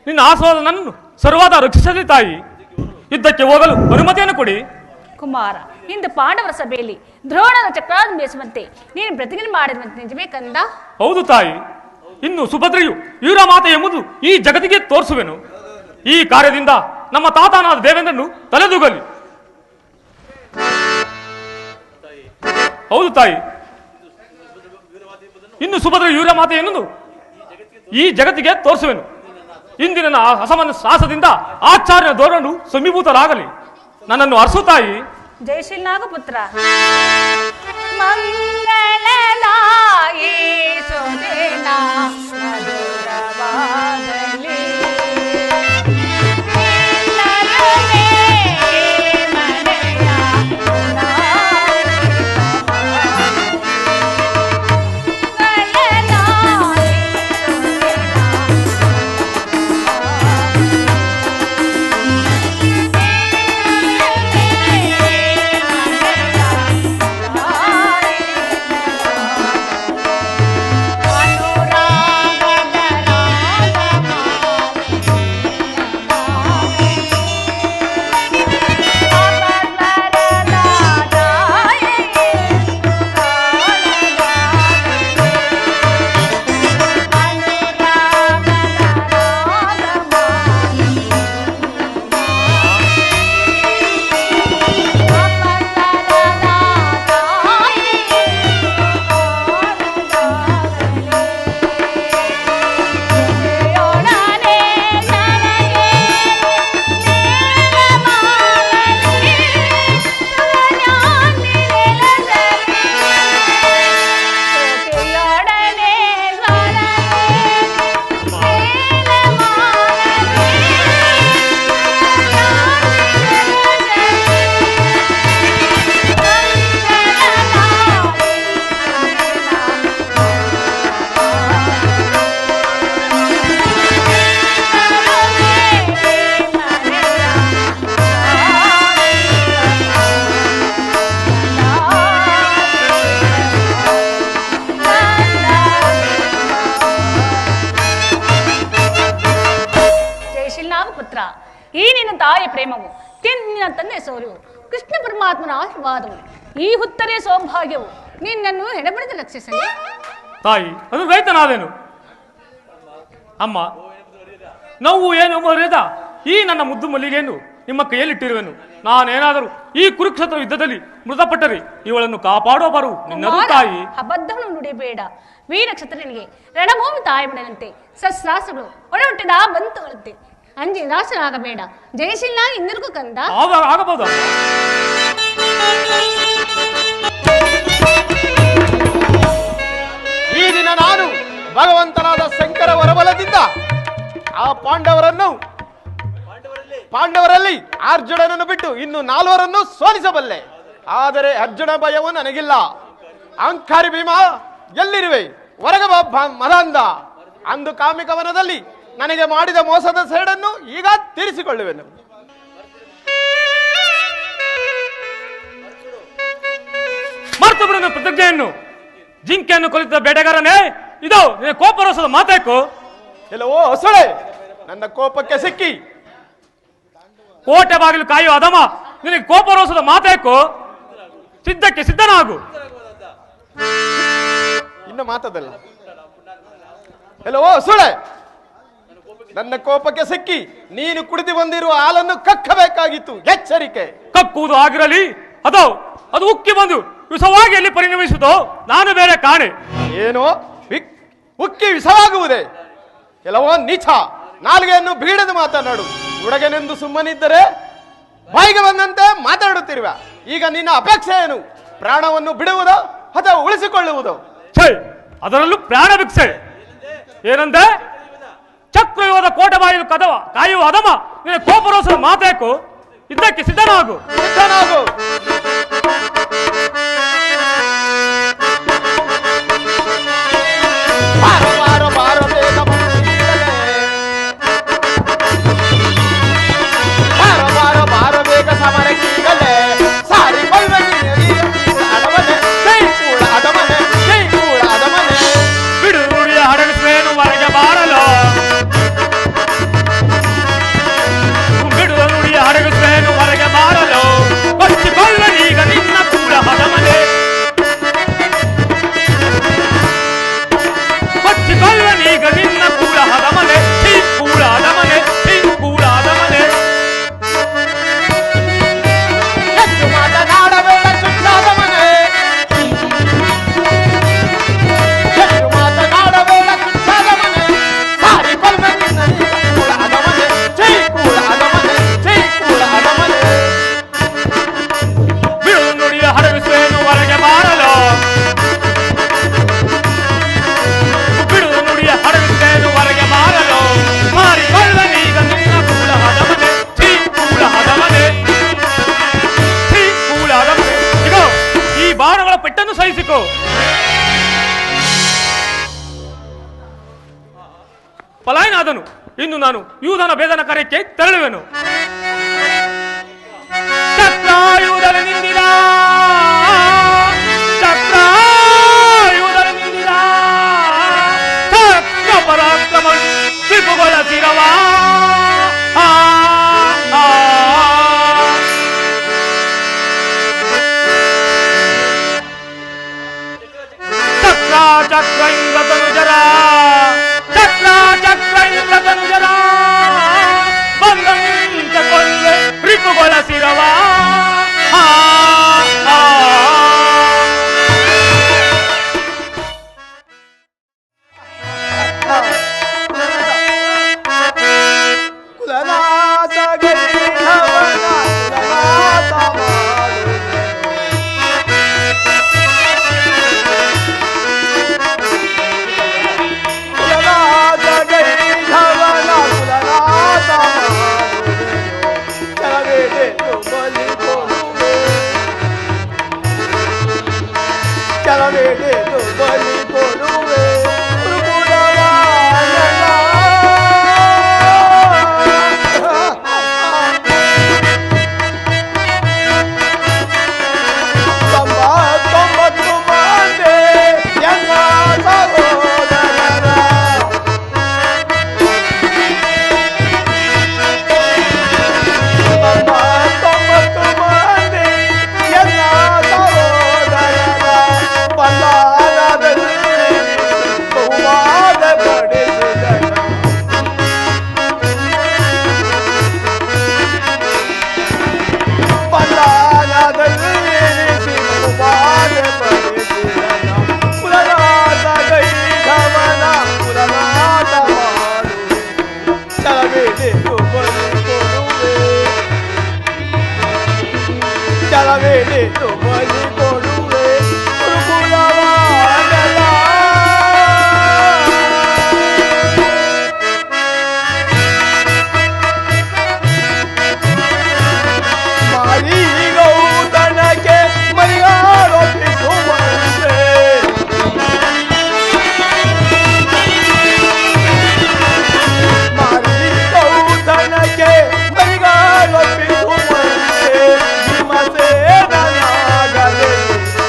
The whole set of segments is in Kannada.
ನಿನ್ನ ಆಶೀರ್ವಾದ ನನ್ನನ್ನು ಸರ್ವದ ರಕ್ಷಿಸಲಿ ತಾಯಿ. ಯುದ್ಧಕ್ಕೆ ಹೋಗಲು ಅನುಮತಿಯನ್ನು ಕೊಡಿ. ಕುಮಾರ, ಇಂದು ಪಾಂಡವರ ಸಭೆಯಲ್ಲಿ ದ್ರೋಣನ ಚಕ್ರಾದ ಬೇಸುವಂತೆ ನೀನು ಪ್ರತಿಜ್ಞೆ ಮಾಡಿರುವಂತೆ ನಿಜವೇ ಕಂದ? ಹೌದು ತಾಯಿ. ಇನ್ನು ಸುಭದ್ರೆಯು ವೀರ ಮಾತೆ ಎಂಬುದು ಈ ಜಗತ್ತಿಗೆ ತೋರಿಸುವೆನು. ಈ ಕಾರ್ಯದಿಂದ ನಮ್ಮ ತಾತನಾದ ದೇವೇಂದ್ರನು ತಲೆದೂಗಲಿ. ಹೌದು ತಾಯಿ. ಇನ್ನು ಸುಭದ್ರ ವೀರ ಮಾತೆ ಎನ್ನುವುದು ಈ ಜಗತ್ತಿಗೆ ತೋರಿಸುವೆನು. ಇಂದಿನ ಅಸಮಾನ ಸಾಹಸದಿಂದ ಆಚಾರ್ಯ ಧೋರಣರು ಸಮೀಭೂತರಾಗಲಿ. ನನ್ನನ್ನು ಅರಸು ತಾಯಿ. ಜಯಶೀಲ್ ನಾಗಪುತ್ರ ಮಂಗಳದಾಯಿ ಸುದಿನ ಮಧುರವಾಗಲಿ. ಈ ನಿನ್ನ ತಾಯಿಯ ಪ್ರೇಮವು ನಿನ್ನ ತಂದೆ ಸೌರ್ಯವು ಕೃಷ್ಣ ಪರಮಾತ್ಮನ ಆಶೀರ್ವಾದವು ಈ ಹುತ್ತರೆ ಸೌಭಾಗ್ಯವು ನಿನ್ನನ್ನು ಹೆಣಬಡಿದು ರಕ್ಷಿಸಲಿ. ತಾಯಿ, ಅದು ರೈತನಾದೇನು ಅಮ್ಮ. ನೋವು ಏನು ಅರಿಯದ ಈ ನನ್ನ ಮುದ್ದು ಮಲ್ಲಿಗೆಯನ್ನು ನಿಮ್ಮ ಕೈಯಲ್ಲಿಟ್ಟಿರುವೆನು. ನಾನೇನಾದರೂ ಈ ಕುರುಕ್ಷೇತ್ರ ಯುದ್ಧದಲ್ಲಿ ಮೃತಪಟ್ಟರೆ ಇವಳನ್ನು ಕಾಪಾಡೋ ಬರು ನಿನ್ನದು ತಾಯಿ. ಅಬದ್ಧವನ್ನು ನುಡಿಬೇಡ. ವೀರ ಕ್ಷತ್ರಿಯನಿಗೆ ರಣಭೂಮಿ ತಾಯಿ ಬಿಡದಂತೆ ಶಸ್ತ್ರಾಸ್ತ್ರಗಳು ಒಡಹುಟ್ಟಿದ ಬಂತುಗಳಂತೆ ಅಂಜಿ ನಿರಾಶನಾಗಬೇಡ. ಜಯಶೀಲ ಇನ್ನಿರ್ಗೂ ಕಂದ. ಆಗಬಹುದು. ಈ ದಿನ ನಾನು ಭಗವಂತನಾದ ಶಂಕರ ವರಬಲದಿಂದ ಆ ಪಾಂಡವರಲ್ಲಿ ಅರ್ಜುನನನ್ನು ಬಿಟ್ಟು ಇನ್ನು 4 ಸೋಲಿಸಬಲ್ಲೆ. ಆದರೆ ಅರ್ಜುನ ಭಯವು ನನಗಿಲ್ಲ. ಅಹಂಕಾರಿ ಭೀಮ, ಎಲ್ಲಿರುವೆ? ಹೊರಗೆ ಬಾ ಮದಾಂಧ. ಅಂದು ಕಾಮಿಕವನದಲ್ಲಿ ನನಗೆ ಮಾಡಿದ ಮೋಸದ ಸೇಡನ್ನು ಈಗ ತೀರಿಸಿಕೊಳ್ಳುವೆನು. ಮರ್ತು ಬಿಡು ಪ್ರತಿಜ್ಞೆಯನ್ನು. ಜಿಂಕೆಯನ್ನು ಕೊಲಿತ ಬೇಟೆಗಾರನೇ, ಇದು ನಿನ್ನ ಕೋಪರೋಸದ ಮಾತೇಕು? ಎಲ್ಲವೋ ಹೊಸಳೆ, ನನ್ನ ಕೋಪಕ್ಕೆ ಸಿಕ್ಕಿ ಕೋಟೆ ಬಾಗಿಲು ಕಾಯುವ ಅದಮ, ನಿನಗೆ ಕೋಪರೋಸದ ಮಾತೇಕು? ಸಿದ್ಧಕ್ಕೆ ಸಿದ್ಧನಾಗು. ಇನ್ನು ಮಾತದಲ್ಲ. ಎಲ್ಲವೋ ಹೊಸಳೆ, ನನ್ನ ಕೋಪಕ್ಕೆ ಸಿಕ್ಕಿ ನೀನು ಕುಡಿದು ಬಂದಿರುವ ಹಾಲನ್ನು ಕಕ್ಕಬೇಕಾಗಿತ್ತು. ಎಚ್ಚರಿಕೆ. ಕಕ್ಕುವುದು ಆಗಿರಲಿ, ಅದು ಉಕ್ಕಿ ಬಂದು ವಿಷವಾಗಿ ಎಲ್ಲಿ ಪರಿಣಮಿಸುತ್ತೋ ನಾನು ಬೇರೆ ಕಾಣೆ. ಏನೋ ಉಕ್ಕಿ ವಿಷವಾಗುವುದೇ? ಎಲ್ಲವೋ ನೀಚ, ನಾಲಿಗೆಯನ್ನು ಬೀಡದು ಮಾತನಾಡು. ಹುಡುಗನೆಂದು ಸುಮ್ಮನಿದ್ದರೆ ಬಾಯಿಗೆ ಬಂದಂತೆ ಮಾತಾಡುತ್ತಿರುವ. ಈಗ ನಿನ್ನ ಅಪೇಕ್ಷೆ ಏನು? ಪ್ರಾಣವನ್ನು ಬಿಡುವುದೋ ಅಥವಾ ಉಳಿಸಿಕೊಳ್ಳುವುದೋ? ಅದರಲ್ಲೂ ಪ್ರಾಣ ಭಿಕ್ಷೆ ಏನಂತೆ? ಚಕ್ರವ್ಯೂಹದ ಕೋಟೆ ಬಾಯಿಲು ಕದವ ಕಾಯುವ ಅದಮ, ನಿನ್ನ ಕೋಪರೋಸದ ಮಾತೇಕು? ಇದಕ್ಕೆ ಸಿದ್ಧನಾಗು. ಬಿಡು ಹಡಗಿಸುವೇನು ಹೊರಗೆ ಬಾರಲು. ಈಗ ನಿನ್ನ ಕೂಳಾದ ಮನೆ ಕೂಳಾದ ಮನೆ ಕೂಳಾದ ಮನೆ ಹೆಚ್ಚು ಮಾತನಾಡಬೇಡ ಸುತ್ತಾದ ಮನೆ ಹೆಚ್ಚು ಮಾತನಾಡಬೇಡ ಸುತ್ತಾದ ಮನೆ ಮಾರಿಕೊಳ್ಳ ಕೂಳಾದ ಮನೆ ಕೂಳಾದ ಮನೆ ಕೂಳಾದ ಮನೆ ಬಿಡು ನುಡಿಯ ಹರವಿಸುವೆನು ಹೊರಗೆ ಬಾರಲು ಬಿಡು ನುಡಿಯ ಹರವಿಸುವೆನು ಹೊರಗೆ ಬಾರಲು ಮಾರಿಕೊಳ್ಳನೀಗ ನಿನ್ನ ಕೂಳಾದ ಮನೆ ಕೂಳಾದ ಮನೆ ಕೂಳಾದ ಮನೆ ಇಗೋ ಈ ಬಾಣಗಳ ಪೆಟ್ಟನ್ನು ಸಹಿಸಿಕೋ. ಪಲಾಯನಾದನು. ಇನ್ನು ನಾನು ಯೂಧನ ಭೇದನ ಕಾರ್ಯಕ್ಕೆ ತೆರಳುವೆನು. ಚಕ್ರಾಯುಧನ ನಿಂದಿರ ಚಕ್ರಾಯುಧನ ನಿಂದಿರ ಚಕ್ರ ಪರಾಕ್ರಮ ತ್ರಿಪುಗಳ ಶಿರವ ಚಕ್ರ ಚಕ್ರ ಇಂದ್ರ ತನುಜರ ಚಕ್ರ ಚಕ್ರ ಇಂದ್ರ ತನುಜರ ಬಂದ ನಿಂತ ಕೊಂದೆ ರಿಪುಗಳ ಶಿರವ ಕುಲನಾಥ ಗೈರವನ ಕುಲನಾಥ ಕುಲನಾಥ ಗೈರವನ ಕುಲನಾಥ ಚಲವೇದೆ ಬಲಿ ಕೊಡುವೆ ಚಲವೇದೆ ಬಲಿ ಕೊಡುವೆ ಚಲವೇದೆ ಬಲಿ ಕೊಡುವೆ ಮಾರಿ ಗೌತನಕ್ಕೆ ಮರಿಯಾರೊಪ್ಪಿಸುವಂತೆ ಮಾರಿ ಗೌತನಕ್ಕೆ ಮರಿಯಾರೊಪ್ಪಿಸುವಂತೆ ಭೀಮಸೇನನಾಗದೆ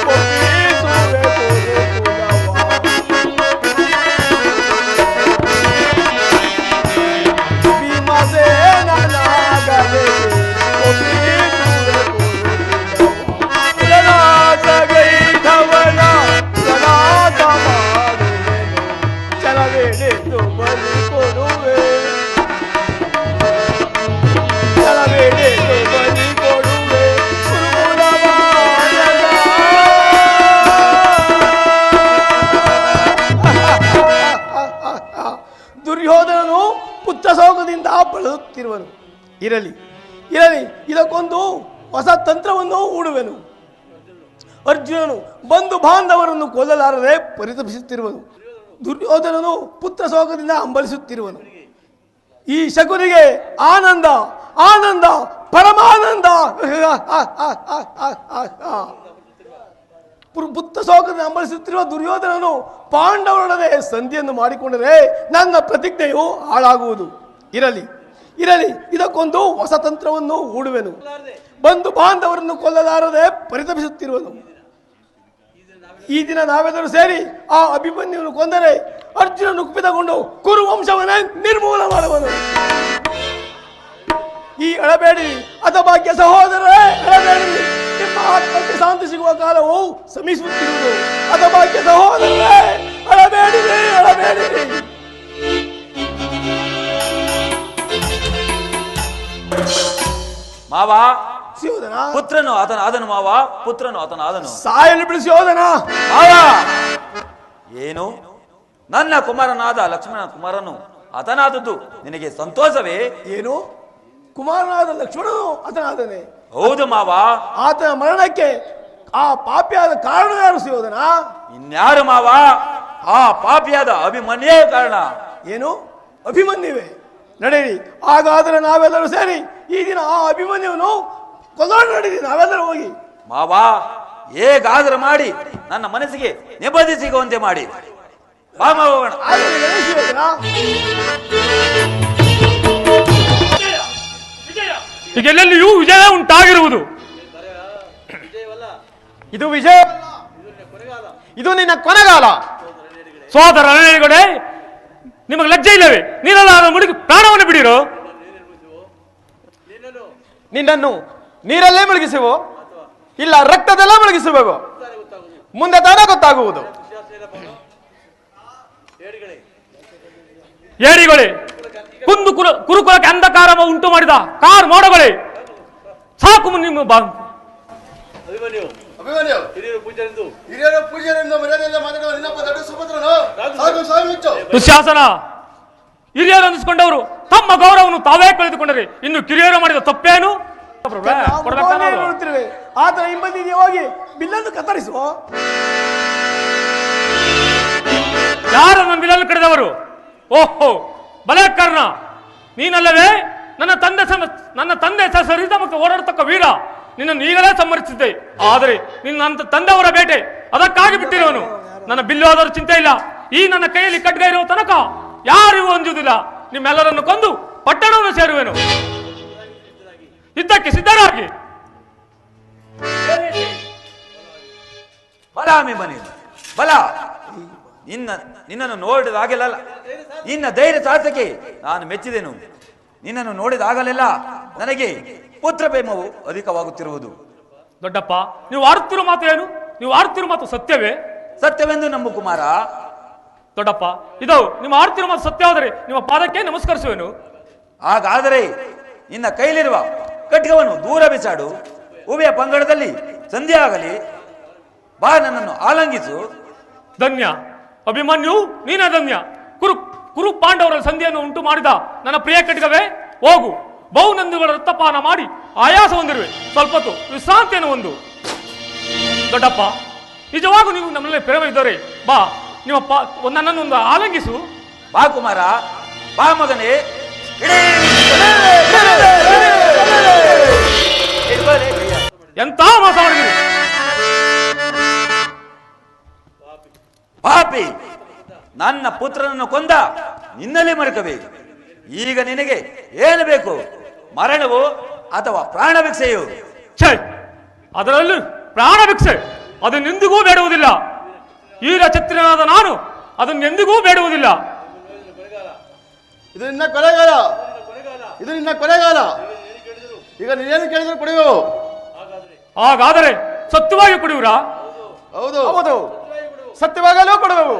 ಒಪ್ಪಿಸುವೆ ಕುಲವ ಭೀಮಸೇನನಾಗದೆ ಒಪ್ಪಿಸುವೆ ಕುಲನಾಥ ಗೈಧವನ ಕುಲನಾಥ ಮಾಡುವೆನು ಚಲವೇಡೆದ್ದು ಬಲಿ ಕೊಡುವೆ ಚಲವೇಡೆದ್ದು ಬಲಿ ಕೊಡುವೆ ದುರ್ಯೋಧನನು ಪುತ್ರ ಸೋಗದಿಂದ ಬಳಲುತ್ತಿರುವನು. ಇರಲಿ ಇರಲಿ ಇದಕ್ಕೊಂದು ಹೊಸ ತಂತ್ರವನ್ನು ಹೂಡುವೆನು. ಅರ್ಜುನನು ಬಂಧು ಬಾಂಧವರನ್ನು ಕೊಲ್ಲಲಾರದೆ ಪರಿತಪಿಸುತ್ತಿರುವನು. ದುರ್ಯೋಧನನು ಪುತ್ರ ಶೋಕದಿಂದ ಹಂಬಲಿಸುತ್ತಿರುವನು. ಈ ಶಕುನಿಗೆ ಆನಂದ ಆನಂದ ಪರಮಾನಂದ. ಪುತ್ರ ಶೋಕದಿಂದ ಹಂಬಲಿಸುತ್ತಿರುವ ದುರ್ಯೋಧನನು ಪಾಂಡವರೊಡನೆ ಸಂಧಿಯನ್ನು ಮಾಡಿಕೊಂಡರೆ ನನ್ನ ಪ್ರತಿಜ್ಞೆಯು ಹಾಳಾಗುವುದು. ಇರಲಿ ಇರಲಿ ಇದಕ್ಕೊಂದು ಹೊಸ ತಂತ್ರವನ್ನು ಹೂಡುವೆನು. ಬಂಧು ಬಾಂಧವರನ್ನು ಕೊಲ್ಲಲಾರದೆ ಪರಿತಪಿಸುತ್ತಿರುವನು. ಈ ದಿನ ನಾವೆಲ್ಲರೂ ಸೇರಿ ಆ ಅಭಿಮನ್ಯುವನ್ನು ಕೊಂದರೆ ಅರ್ಜುನನು ಕುಪಿತಗೊಂಡು ಕುರು ವಂಶವನ್ನೇ ನಿರ್ಮೂಲ ಮಾಡುವನು. ಈ ಅಳಬೇಡಿ ಅಥಭಾಗ್ಯ ಸಹೋದರರೇ, ಅಳಬೇಡಿ. ನಿಮ್ಮ ಆತ್ಮಕ್ಕೆ ಶಾಂತಿ ಸಿಗುವ ಕಾಲವು ಸಮೀಪಿಸುತ್ತಿರುವುದು. ಅಥಭಾಗ್ಯ ಸಹೋದರರೇ, ಅಳಬೇಡಿರಿ, ಅಳಬೇಡಿರಿ. ಮಾವ ಸುಯೋಧನ ಪುತ್ರನು ಆತನಾದನು ಮಾವ, ಪುತ್ರನು ಆತನಾದನು. ಸಾಯಲು ಬಿಡು ಸುಯೋಧನ. ಮಾವ ಏನು, ನನ್ನ ಕುಮಾರನಾದ ಲಕ್ಷ್ಮಣ ಕುಮಾರನು ಆತನಾದದ್ದು ನಿನಗೆ ಸಂತೋಷವೇ? ಏನು, ಕುಮಾರನಾದ ಲಕ್ಷ್ಮಣನು ಆತನಾದನೆ? ಹೌದು ಮಾವ. ಆತನ ಮರಣಕ್ಕೆ ಆ ಪಾಪಿಯಾದ ಕಾರಣ ಯಾರು ಸುಯೋಧನ? ಇನ್ಯಾರು ಮಾವ, ಆ ಪಾಪಿಯಾದ ಅಭಿಮನ್ಯೇ ಕಾರಣ. ಏನು, ಅಭಿಮನ್ಯುವೆ? ನಡೆಯಿರಿ, ಹಾಗಾದರೆ ನಾವೆಲ್ಲರೂ ಸೇರಿ ಈ ದಿನ ಆ ಅಭಿಮನ್ಯುವನ್ನು ಕೊಂದೋಣ. ನಡೀರಿ, ನಾವೆಲ್ಲರೂ ಹೋಗಿ. ಮಾವ ಹೇಗಾದರೂ ಮಾಡಿ ನನ್ನ ಮನಸ್ಸಿಗೆ ನೆಮ್ಮದಿ ಸಿಗುವಂತೆ ಮಾಡಿ. ಬಾ ಮಾವ, ಹೋಗೋಣ. ಆದರೆ ನಡೆ ಸುಯೋಧನ. ಈಗ ಎಲ್ಲೆಲ್ಲಿಯೂ ವಿಜಯ ಉಂಟಾಗಿರುವುದು. ಇದು ವಿಜಯ, ಇದು ನಿನ್ನ ಕೊನೆಗಾಲ. ಸೋದರ ಅಣ್ಣಗಳೇ, ನಿಮಗೆ ಲಜ್ಜೆ ಇಲ್ಲವೇ? ನೀನೆಲ್ಲ ಮುಡುಗಿ ಪ್ರಾಣವನ್ನು ಬಿಡಿರೋ. ನಿನ್ನನ್ನು ನೀರಲ್ಲೇ ಮುಳುಗಿಸುವೋ ಇಲ್ಲ ರಕ್ತದಲ್ಲೇ ಮುಳುಗಿಸಬೇಕು? ಮುಂದೆ ತಾನೇ ಗೊತ್ತಾಗುವುದು. ಏಡಿಗಳೇ, ಕುರುಕುಲಕ್ಕೆ ಅಂಧಕಾರ ಉಂಟು ಮಾಡಿದ ಕಾರ್ ಮೋಡಗಳೇ, ಸಾಕು ನಿಮ್ಮ ದುಶ್ಯಾಸನ. ಹಿರಿಯರು ಅನ್ನಿಸಿಕೊಂಡವರು ತಮ್ಮ ಗೌರವವನ್ನು ತಾವೇ ಕಳೆದುಕೊಂಡರೆ ಇನ್ನು ಕಿರಿಯರು ಮಾಡಿದ ತಪ್ಪೇನು? ನೋಡುತ್ತಿರುವೆ. ಆತನ ಹಿಂಬದಿಗೆ ಹೋಗಿ ಬಿಲ್ಲನ್ನು ಕತ್ತರಿಸುವ. ಯಾರು ನನ್ನ ಬಿಲ್ಲನ್ನು ಕಡಿದವರು? ಓಹೋ, ಬಲಾತ್ಕಾರನ ನೀನಲ್ಲವೇ? ನನ್ನ ತಂದೆ ಸರಿದ ಮತ್ತು ಓಡಾಡತಕ್ಕ ವೀರ, ನಿನ್ನನ್ನು ಈಗಲೇ ಸಂಹರಿಸಿದ್ದೆ. ಆದರೆ ನನ್ನ ತಂದೆಯವರ ಬೇಟೆ, ಅದಕ್ಕಾಗಿ ಬಿಟ್ಟಿರುವನು. ನನ್ನ ಬಿಲ್ಲು ಆದರೂ ಚಿಂತೆ ಇಲ್ಲ. ಈ ನನ್ನ ಕೈಯಲ್ಲಿ ಖಡ್ಗ ಇರುವ ತನಕ ಯಾರಿಗೂ ಅಂಜುವುದಿಲ್ಲ. ನಿಮ್ಮೆಲ್ಲರನ್ನು ಕೊಂದು ಪಟ್ಟಣವನ್ನು ಸೇರುವೆನು. ಯುದ್ಧಕ್ಕೆ ಸಿದ್ಧರಾಗಿ. ಬಲಾಮಿ ಮನೆ ಬಲ, ನಿನ್ನನ್ನು ನೋಡಿದಾಗಲೆಲ್ಲ ನಿನ್ನ ಧೈರ್ಯ ಸಾಹಸಕ್ಕೆ ನಾನು ಮೆಚ್ಚಿದೆನು. ನಿನ್ನನ್ನು ನೋಡಿದಾಗಲೆಲ್ಲ ನನಗೆ ಪುತ್ರ ಪ್ರೇಮವು ಅಧಿಕವಾಗುತ್ತಿರುವುದು. ದೊಡ್ಡಪ್ಪ, ನೀವು ಆಡುತ್ತಿರುವ ಮಾತು ಏನು? ನೀವು ಆಡುತ್ತಿರುವ ಮಾತು ಸತ್ಯವೇ? ಸತ್ಯವೆಂದು ನಮ್ಮ ಕುಮಾರ. ದೊಡ್ಡಪ್ಪ, ಇದು ನಿಮ್ಮ ಆಡುತ್ತಿರುವ ಮಾತು ಸತ್ಯವಾದರೆ ನಿಮ್ಮ ಪಾದಕ್ಕೆ ನಮಸ್ಕರಿಸುವೆನು. ಹಾಗಾದರೆ ನಿನ್ನ ಕೈಲಿರುವ ಖಡ್ಗವನ್ನು ದೂರ ಬಿಸಾಡು. ಉಭಯ ಪಂಗಡದಲ್ಲಿ ಸಂಧಿ ಆಗಲಿ. ಬಾ, ನನ್ನನ್ನು ಆಲಂಗಿಸು. ಧನ್ಯ ಅಭಿಮನ್ಯು, ನೀನೇ ಧನ್ಯ. ಕುರು ಪಾಂಡವರ ಸಂಧಿಯನ್ನು ಉಂಟು ಮಾಡಿದ ನನ್ನ ಪ್ರಿಯ ಖಡ್ಗವೇ, ಹೋಗು. ಬಹುನಂದಿಗಳ ರಕ್ತಪಾನ ಮಾಡಿ ಆಯಾಸ ಹೊಂದಿರುವೆ. ಸ್ವಲ್ಪ ಹೊತ್ತು ವಿಶ್ರಾಂತಿಯನ್ನು ಹೊಂದು. ದೊಡ್ಡಪ್ಪ, ನಿಜವಾಗೂ ನೀವು ನಮ್ಮಲ್ಲಿ ಪ್ರೇಮ ಇದ್ದರೆ ಬಾ, ನನ್ನನ್ನು ಒಂದು ಆಲಂಗಿಸು. ಬಾ ಕುಮಾರ, ಬಾ ಮಗನೇ. ಎಂತ ಮೋಸ ಮಾಡಿದಿರಿ? ಪಾಪಿ, ನನ್ನ ಪುತ್ರನನ್ನು ಕೊಂದ ನಿನ್ನಲ್ಲಿ ಮರುಕಬೇಕು. ಈಗ ನಿನಗೆ ಏನು ಬೇಕು? ಮರಣವು ಅಥವಾ ಪ್ರಾಣ ಭಿಕ್ಷೆಯು? ಛೇ, ಅದರಲ್ಲೂ ಪ್ರಾಣ ಭಿಕ್ಷೆ ಅದನ್ನೆಂದಿಗೂ ಬೇಡುವುದಿಲ್ಲ. ಈರ ಛತ್ರನಾದ ನಾನು ಅದನ್ನೆಂದಿಗೂ ಬೇಡುವುದಿಲ್ಲ. ಇದು ನಿನ್ನ ಕೊನೆಗಾಲ, ಇದು ನಿನ್ನ ಕೊನೆಗಾಲ. ಈಗ ನೀನೇನು ಕೇಳಿದ್ರು ಕುಡಿಯುವು. ಹಾಗಾದರೆ ಸತ್ಯವಾಗಿ ಕುಡಿಯುವುರಾ? ಹೌದು ಹೌದು, ಸತ್ಯವಾಗಲೂ ಕೊಡುವೆವು.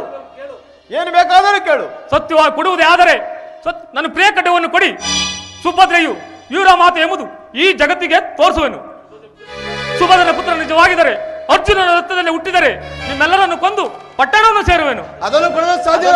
ಏನು ಬೇಕಾದರೂ ಕೇಳು. ಸತ್ಯವಾಗಿ ಕೊಡುವುದೇ ಆದರೆ ನನ್ನ ಪ್ರಿಯ ಖಡ್ಗವನ್ನು ಕೊಡಿ. ಸುಭದ್ರೆಯು ಇವರ ಮಾತು ಎಂಬುದು ಈ ಜಗತ್ತಿಗೆ ತೋರಿಸುವೆನು. ಸುಭದ್ರನ ಪುತ್ರ ನಿಜವಾಗಿದ್ದರೆ, ಅರ್ಜುನನ ರಕ್ತದಲ್ಲಿ ಹುಟ್ಟಿದರೆ ನಿಮ್ಮೆಲ್ಲರನ್ನು ಕೊಂದು ಪಟ್ಟಣವನ್ನು ಸೇರುವೆನು. ಅದನ್ನು ಕೊಡಲು ಸಾಧ್ಯ.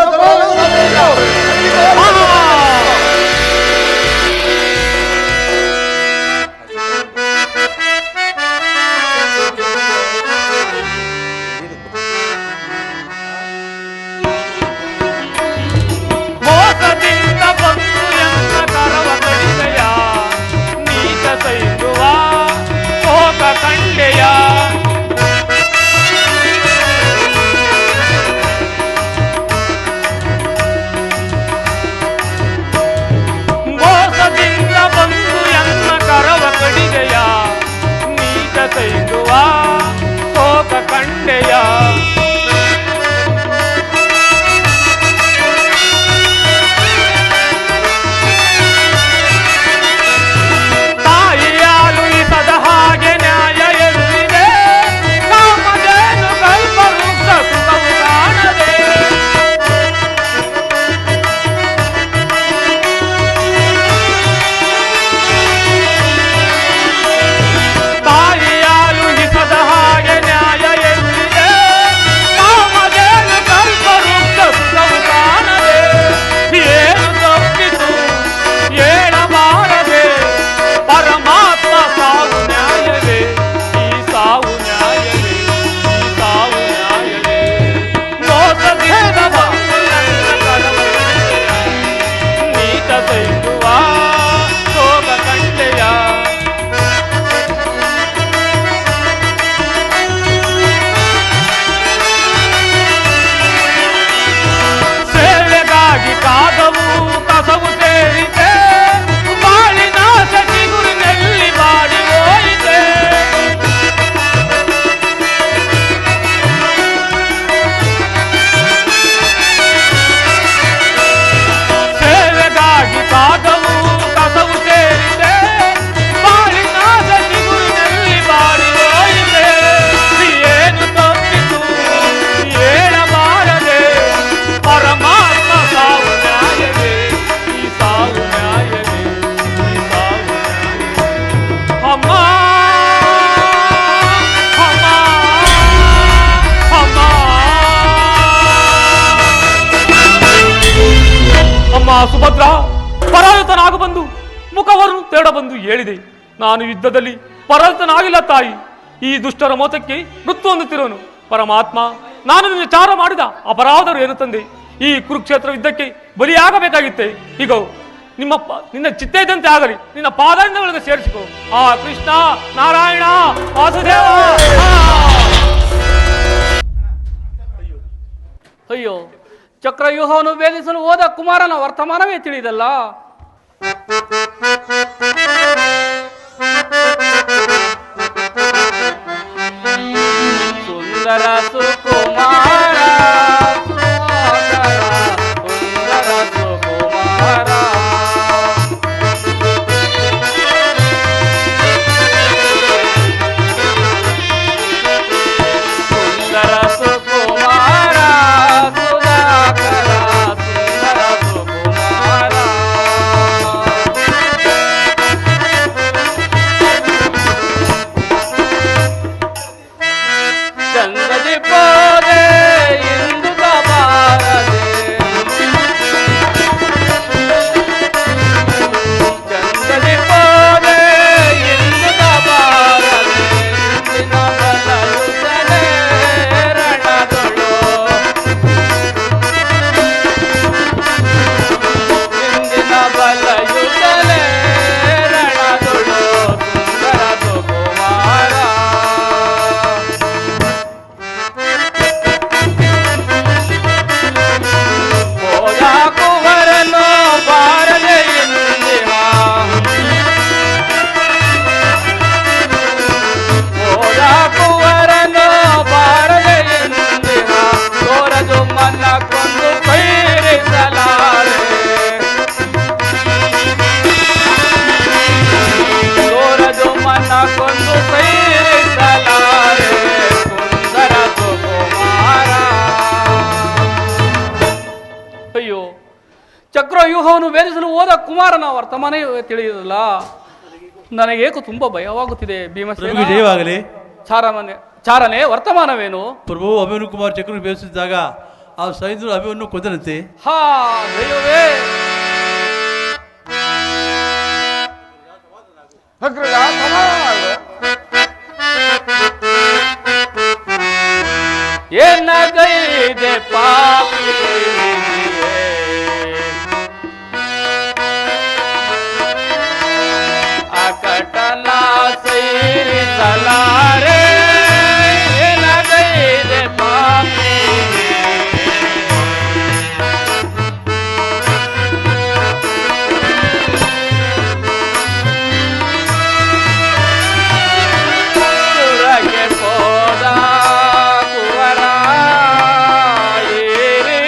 ಮೋಸದಿಂದ ಬಂದು ಎಂತ ಕರವ ಕಡಿದೆಯ, ನೀಚ ಸೈದುವ ಮೋಸ ಕಂಡೆಯ. ಕಸವು ಸೇರಿದೆ ಬಾಳಿನ ಸಸಿಗುರಿನಲ್ಲಿ ಬಾಡಿ ಹೋಯಿತೆ. ಸೇವೆಗಾಗಿ ಕಾದವು ಕಸವು ಸೇರಿದೆ ಬಾಳಿನ ಸಸಿಗುರಿನಲ್ಲಿ ಬಾಡಿ ಹೋಯಿತೆ. ಏನು ತಪ್ಪಿತು ಹೇಳಬಾರದೆ ಪರಮಾತ್ಮ ಸಾವು ನ್ಯಾಯವೇ ಈ ಸಾವು ನ್ಯಾಯವೇ ಈ ಸಾವು ನ್ಯಾಯವೇ. ಅಮ್ಮ ಅಮ್ಮ ಅಮ್ಮ ಅಮ್ಮ ಸುಭದ್ರ ಪರಾಜಿತನಾಗ ಬಂದು ಮುಖವನ್ನು ತೇಡಬಂದು ಹೇಳಿದೆ, ನಾನು ಯುದ್ಧದಲ್ಲಿ ಪರಾಜಿತನಾಗಿಲ್ಲ ತಾಯಿ. ಈ ದುಷ್ಟರ ಮೋತಕ್ಕೆ ಮೃತ್ಯು ಹೊಂದುತ್ತಿರುವನು. ಪರಮಾತ್ಮ, ನಾನು ನಿನ್ನ ಚಾರ ಮಾಡಿದ ಅಪರಾಧರು ಏನು ತಂದೆ? ಈ ಕುರುಕ್ಷೇತ್ರ ಯುದ್ಧಕ್ಕೆ ಬಲಿಯಾಗಬೇಕಾಗಿತ್ತೆ. ಈಗ ನಿನ್ನ ಚಿತ್ತ ಇದ್ದಂತೆ ಆಗಲಿ, ನಿನ್ನ ಪಾದದಿಂದ ಒಳಗೆ ಸೇರಿಸಿಕೊ. ಆ ಕೃಷ್ಣ ನಾರಾಯಣ ವಾಸುದೇವ. ಅಯ್ಯೋ, ಚಕ್ರವ್ಯೂಹವನ್ನು ಭೇದಿಸಲು ಹೋದ ಕುಮಾರನ ವರ್ತಮಾನವೇ ತಿಳಿದಲ್ಲ. ಸುಂದರ ಸುಕುಮಾರ ಸುಂದರ ಸುಕುಮಾರ ಸುಂದರ ಸುಕುಮಾರ ಸುಧಾಕರ ಸುಂದರ ಸುಕುಮಾರ. ಚಂದದಿ ಪೋದೆ ಇಂದು ಬಾರದೆ ಚಂದದಿ ಪೋದೆ ಇಂದು ಬಾರದೆ ಇಂದಿನ ಬಲಯುತನೆ ರಣದೊಳು ಇಂದಿನ ಬಲಯುತನೆ ರಣದೊಳು ಸುಂದರ ಸುಕುಮಾರ. ಹೋದ ಕುವರನು ಬಾರದೆ ಇಂದಿಹ ಹೋದ ಕುವರನು ಬಾರದೆ ಇಂದಿಹ ತೋರದು ಮನ್ನ ಕೊಂದು ಕೈರಿಸಲಾರೆ ತೋರದು ಮನ್ನ ಕೊಂದು ಕೈರಿಸಲಾರೆ ಸುಂದರ ಸುಕುಮಾರ. ಅಯ್ಯೋ, ಚಕ್ರವ್ಯೂಹವನ್ನು ಭೇದಿಸಲು ಹೋದ ಕುಮಾರನ ವರ್ತಮಾನ ತಿಳಿಯುವುದಿಲ್ಲ. ನನಗೇಕೋ ತುಂಬಾ ಭಯವಾಗುತ್ತಿದೆ ಭೀಮಸೇನ. ಜಯವಾಗಲಿ. ಚಾರನೆ ವರ್ತಮಾನವೇನು? ಪ್ರಭು ಅಭಿಮನ್ಯು ಕುಮಾರ್ ಚಕ್ರ ಬೇಯಿಸಿದಾಗ ಆ ಸೈನ್ಯರು ಅಭಿಮನ್ಯು ಕೊಂದನಂತೆ. ಹಾ ದೈವವೇ, ಅಗ್ರಜ ಸಮಾಧಾನವಾಗು. ಏನಗೈದೆ ಪಾಪಿ ಅಕಟನ ಸೈರಿಸಲಾರೆ ಏನಗೈದೆ ಪಾಪಿ ಸುರಗೆ ಹೋದ ಕುವರ ಏರಿ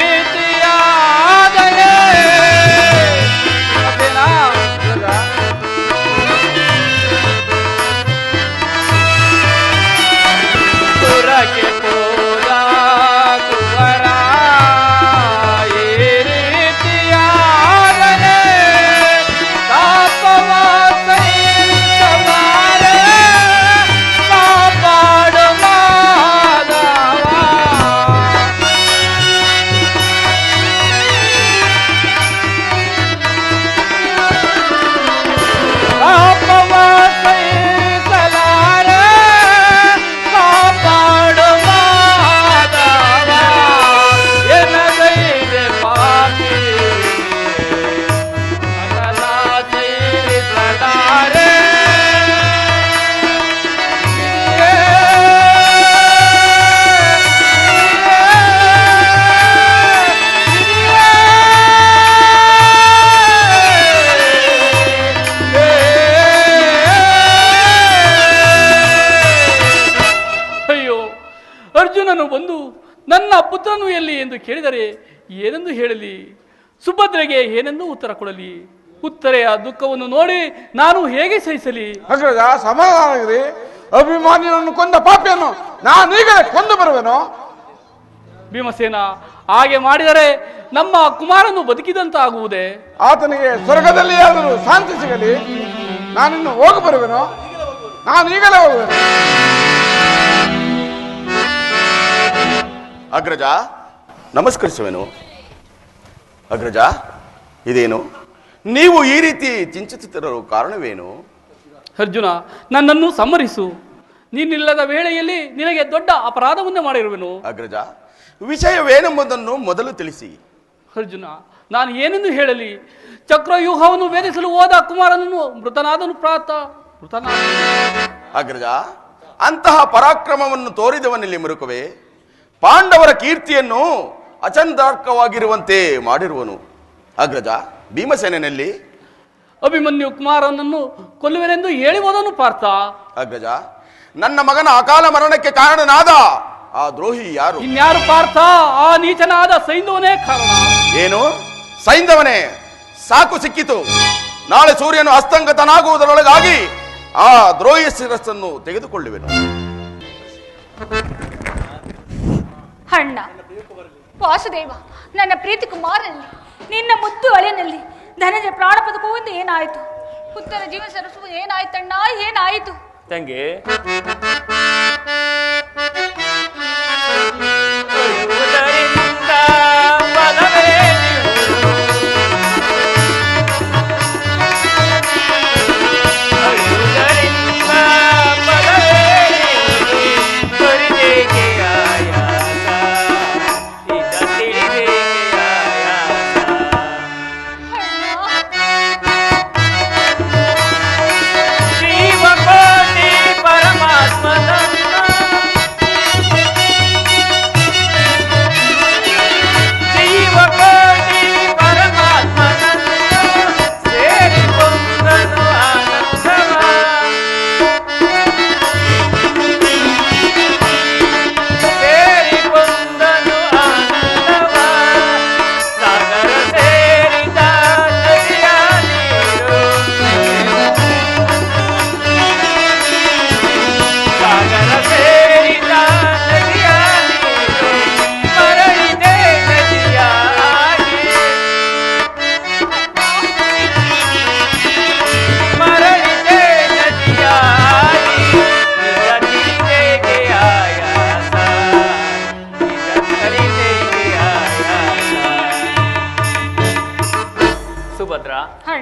ಎಂದು ಕೇಳಿದರೆ ಏನೆಂದು ಹೇಳಲಿ? ಸುಭದ್ರೆಗೆ ಏನೆಂದು ಉತ್ತರ ಕೊಡಲಿ? ಉತ್ತರೆಯ ದುಃಖವನ್ನು ನೋಡಿ ನಾನು ಹೇಗೆ ಸಹಿಸಲಿ? ಅಗ್ರಜ ಸಮಾಧಾನವಿದೆ. ಅಭಿಮಾನಿಯನ್ನು ಕೊಂದ ಪಾಪಿಯನ್ನು ನಾನೀಗಲೇ ಕೊಂದು ಬರುವೆನು. ಭೀಮಸೇನ, ಹಾಗೆ ಮಾಡಿದರೆ ನಮ್ಮ ಕುಮಾರನು ಬದುಕಿದಂತಾಗುವುದೇ? ಆತನಿಗೆ ಸ್ವರ್ಗದಲ್ಲಿ ಆದರೂ ಶಾಂತಿ ಸಿಗಲಿ. ನಾನಿನ್ನು ಹೋಗಿ ಬರುವೆನು. ನಾನೀಗಲೇ ಹೋಗುವೆನು. ಅಗ್ರಜ ನಮಸ್ಕರಿಸುವೆನು. ಅಗ್ರಜ, ಇದೇನು ನೀವು ಈ ರೀತಿ ಚಿಂತಿಸುತ್ತಿರಲು ಕಾರಣವೇನು? ಅರ್ಜುನ, ನನ್ನನ್ನು ಸಮ್ಮರಿಸು. ನೀನಿಲ್ಲದ ವೇಳೆಯಲ್ಲಿ ನಿನಗೆ ದೊಡ್ಡ ಅಪರಾಧವನ್ನೇ ಮಾಡಿರುವೆನು. ಅಗ್ರಜ, ವಿಷಯವೇನೆಂಬುದನ್ನು ಮೊದಲು ತಿಳಿಸಿ. ಅರ್ಜುನ, ನಾನು ಏನೆಂದು ಹೇಳಲಿ? ಚಕ್ರವ್ಯೂಹವನ್ನು ಭೇದಿಸಲು ಹೋದ ಕುಮಾರನನ್ನು ಮೃತನಾದನು ಅಗ್ರಜ, ಅಂತಹ ಪರಾಕ್ರಮವನ್ನು ತೋರಿದವನಲ್ಲಿ ಮರುಕವೇ ಪಾಂಡವರ ಕೀರ್ತಿಯನ್ನು ಅಚಂದಾರ್ಕವಾಗಿರುವಂತೆ ಮಾಡಿರುವನು. ಅಗ್ರಜ, ಭೀಮಸೇನಲ್ಲಿ ಅಭಿಮನ್ಯು ಕುಮಾರನನ್ನು ಕೊಲ್ಲುವೆನೆಂದು ಹೇಳಿ ಹೋದನು ಪಾರ್ಥ. ಅಗ್ರಜ, ನನ್ನ ಮಗನ ಅಕಾಲ ಮರಣಕ್ಕೆ ಕಾರಣನಾದ ಆ ದ್ರೋಹಿ ಯಾರು? ಇನ್ಯಾರು ಪಾರ್ಥ? ಆ ನೀಚನಾದ ಸೈಂಧವನೇ ಕಾರಣ. ಏನು ಸೈಂಧವನೇ? ಸಾಕು, ಸಿಕ್ಕಿತು. ನಾಳೆ ಸೂರ್ಯನು ಅಸ್ತಂಗತನಾಗುವುದರೊಳಗಾಗಿ ಆ ದ್ರೋಹಿ ಶಿರಸ್ಸನ್ನು ತೆಗೆದುಕೊಳ್ಳುವೆನು. ಅಣ್ಣ ವಾಸುದೇವ, ನನ್ನ ಪ್ರೀತಿ ಕುಮಾರನಲ್ಲಿ, ನಿನ್ನ ಮುದ್ದು ಅಳೆನಲ್ಲಿ ಧನಜ ಪ್ರಾಣ ಬದುಕುವುದು ಏನಾಯಿತು? ಉತ್ತರ ಜೀವ ಸರಸುವುದು ಏನಾಯ್ತಣ್ಣ? ಏನಾಯಿತು ತಂಗಿ?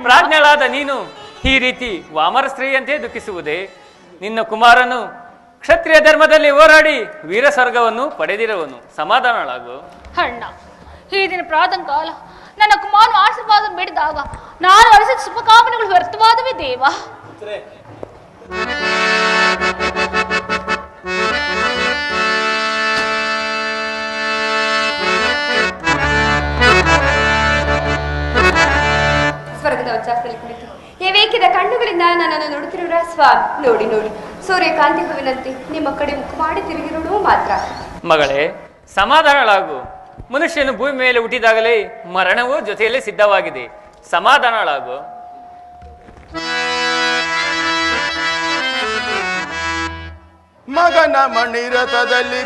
ಪ್ರಾಜ್ಞಳಾದ ನೀನು ಈ ರೀತಿ ವಾಮರ ಸ್ತ್ರೀಯಂತೆ ದುಃಖಿಸುವುದೇ? ನಿನ್ನ ಕುಮಾರನು ಕ್ಷತ್ರಿಯ ಧರ್ಮದಲ್ಲಿ ಹೋರಾಡಿ ವೀರ ಸ್ವರ್ಗವನ್ನು ಪಡೆದಿರುವನು. ಸಮಾಧಾನಳಾಗು. ಅಣ್ಣ, ಈ ದಿನ ಪ್ರಾತಃಕಾಲ ನನ್ನ ಕುಮಾರನು ಆಶೀರ್ವಾದ ಬೇಡಿದಾಗ ನಾನು ಅರಸಿದ ಶುಭಕಾಮನೆಗಳು ವ್ಯರ್ಥವಾದವೇ ದೇವ. ಸ್ವರ್ಗದ ಉಚ್ಚಾಸದಲ್ಲಿ ಕುಳಿತು ಏವೇಕಿದ ಕಣ್ಣುಗಳಿಂದ ನನ್ನನ್ನು ನೋಡುತ್ತಿರುವ ಸ್ವಾಮಿ, ನೋಡಿ ನೋಡಿ ಸೂರ್ಯಕಾಂತಿ ಹೂವಿನಂತೆ ನಿಮ್ಮ ಕಡೆ ಮುಖ ಮಾಡಿ ತಿರುಗಿರೋಣ ಮಾತ್ರ. ಮಗಳೇ, ಸಮಾಧಾನಳಾಗು. ಮನುಷ್ಯನು ಭೂಮಿ ಮೇಲೆ ಹುಟ್ಟಿದಾಗಲೇ ಮರಣವು ಜೊತೆಯಲ್ಲೇ ಸಿದ್ಧವಾಗಿದೆ. ಸಮಾಧಾನಳಾಗು. ಮಗನ ಮಣಿರಥದಲ್ಲಿ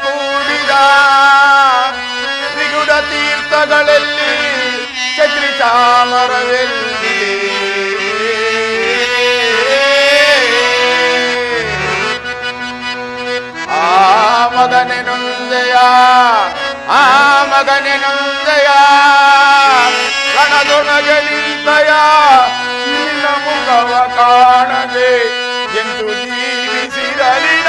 ಕೂಡಿದ ತ್ರಿಗುಡ ತೀರ್ಥಗಳಲ್ಲಿ ಚಕ್ರಿ ಚಾಮರವೆಲ್ಲಿ ಆ ಮಗನೆನೊಂದೆಯ ಕಣದೊಳಗೆ ನಿಂತಯ ನಿನ್ನ ಮುಖವ ಕಾಣದೆ ಎಂದು ಜೀವಿಸಿರಲಿನ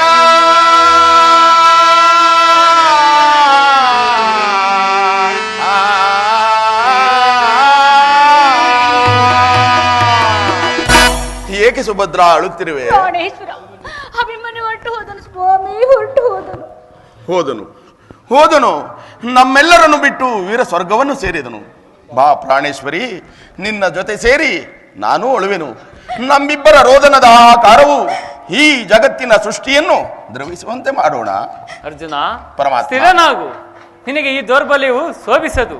ಏಕೆ ಸುಭದ್ರ ಅಳುತ್ತಿರುವೆ? ಅಭಿಮನ್ಯು ಹೊರಟು ಹೋದನು ಸ್ವಾಮಿ, ಹೊರಟು ಹೋದನು. ನಮ್ಮೆಲ್ಲರನ್ನು ಬಿಟ್ಟು ವೀರ ಸ್ವರ್ಗವನ್ನು ಸೇರಿದನು. ಬಾ ಪ್ರಾಣೇಶ್ವರಿ, ನಿನ್ನ ಜೊತೆ ಸೇರಿ ನಾನು ಅಳುವೆನು. ನಮ್ಮಿಬ್ಬರ ರೋದನದ ಆಕಾರವು ಈ ಜಗತ್ತಿನ ಸೃಷ್ಟಿಯನ್ನು ದ್ರವಿಸುವಂತೆ ಮಾಡೋಣ. ಅರ್ಜುನ, ಪರಮಾತ್ಮ. ಸ್ಥಿರನಾಗು. ನಿನಗೆ ಈ ದೌರ್ಬಲ್ಯವು ಶೋಭಿಸದು.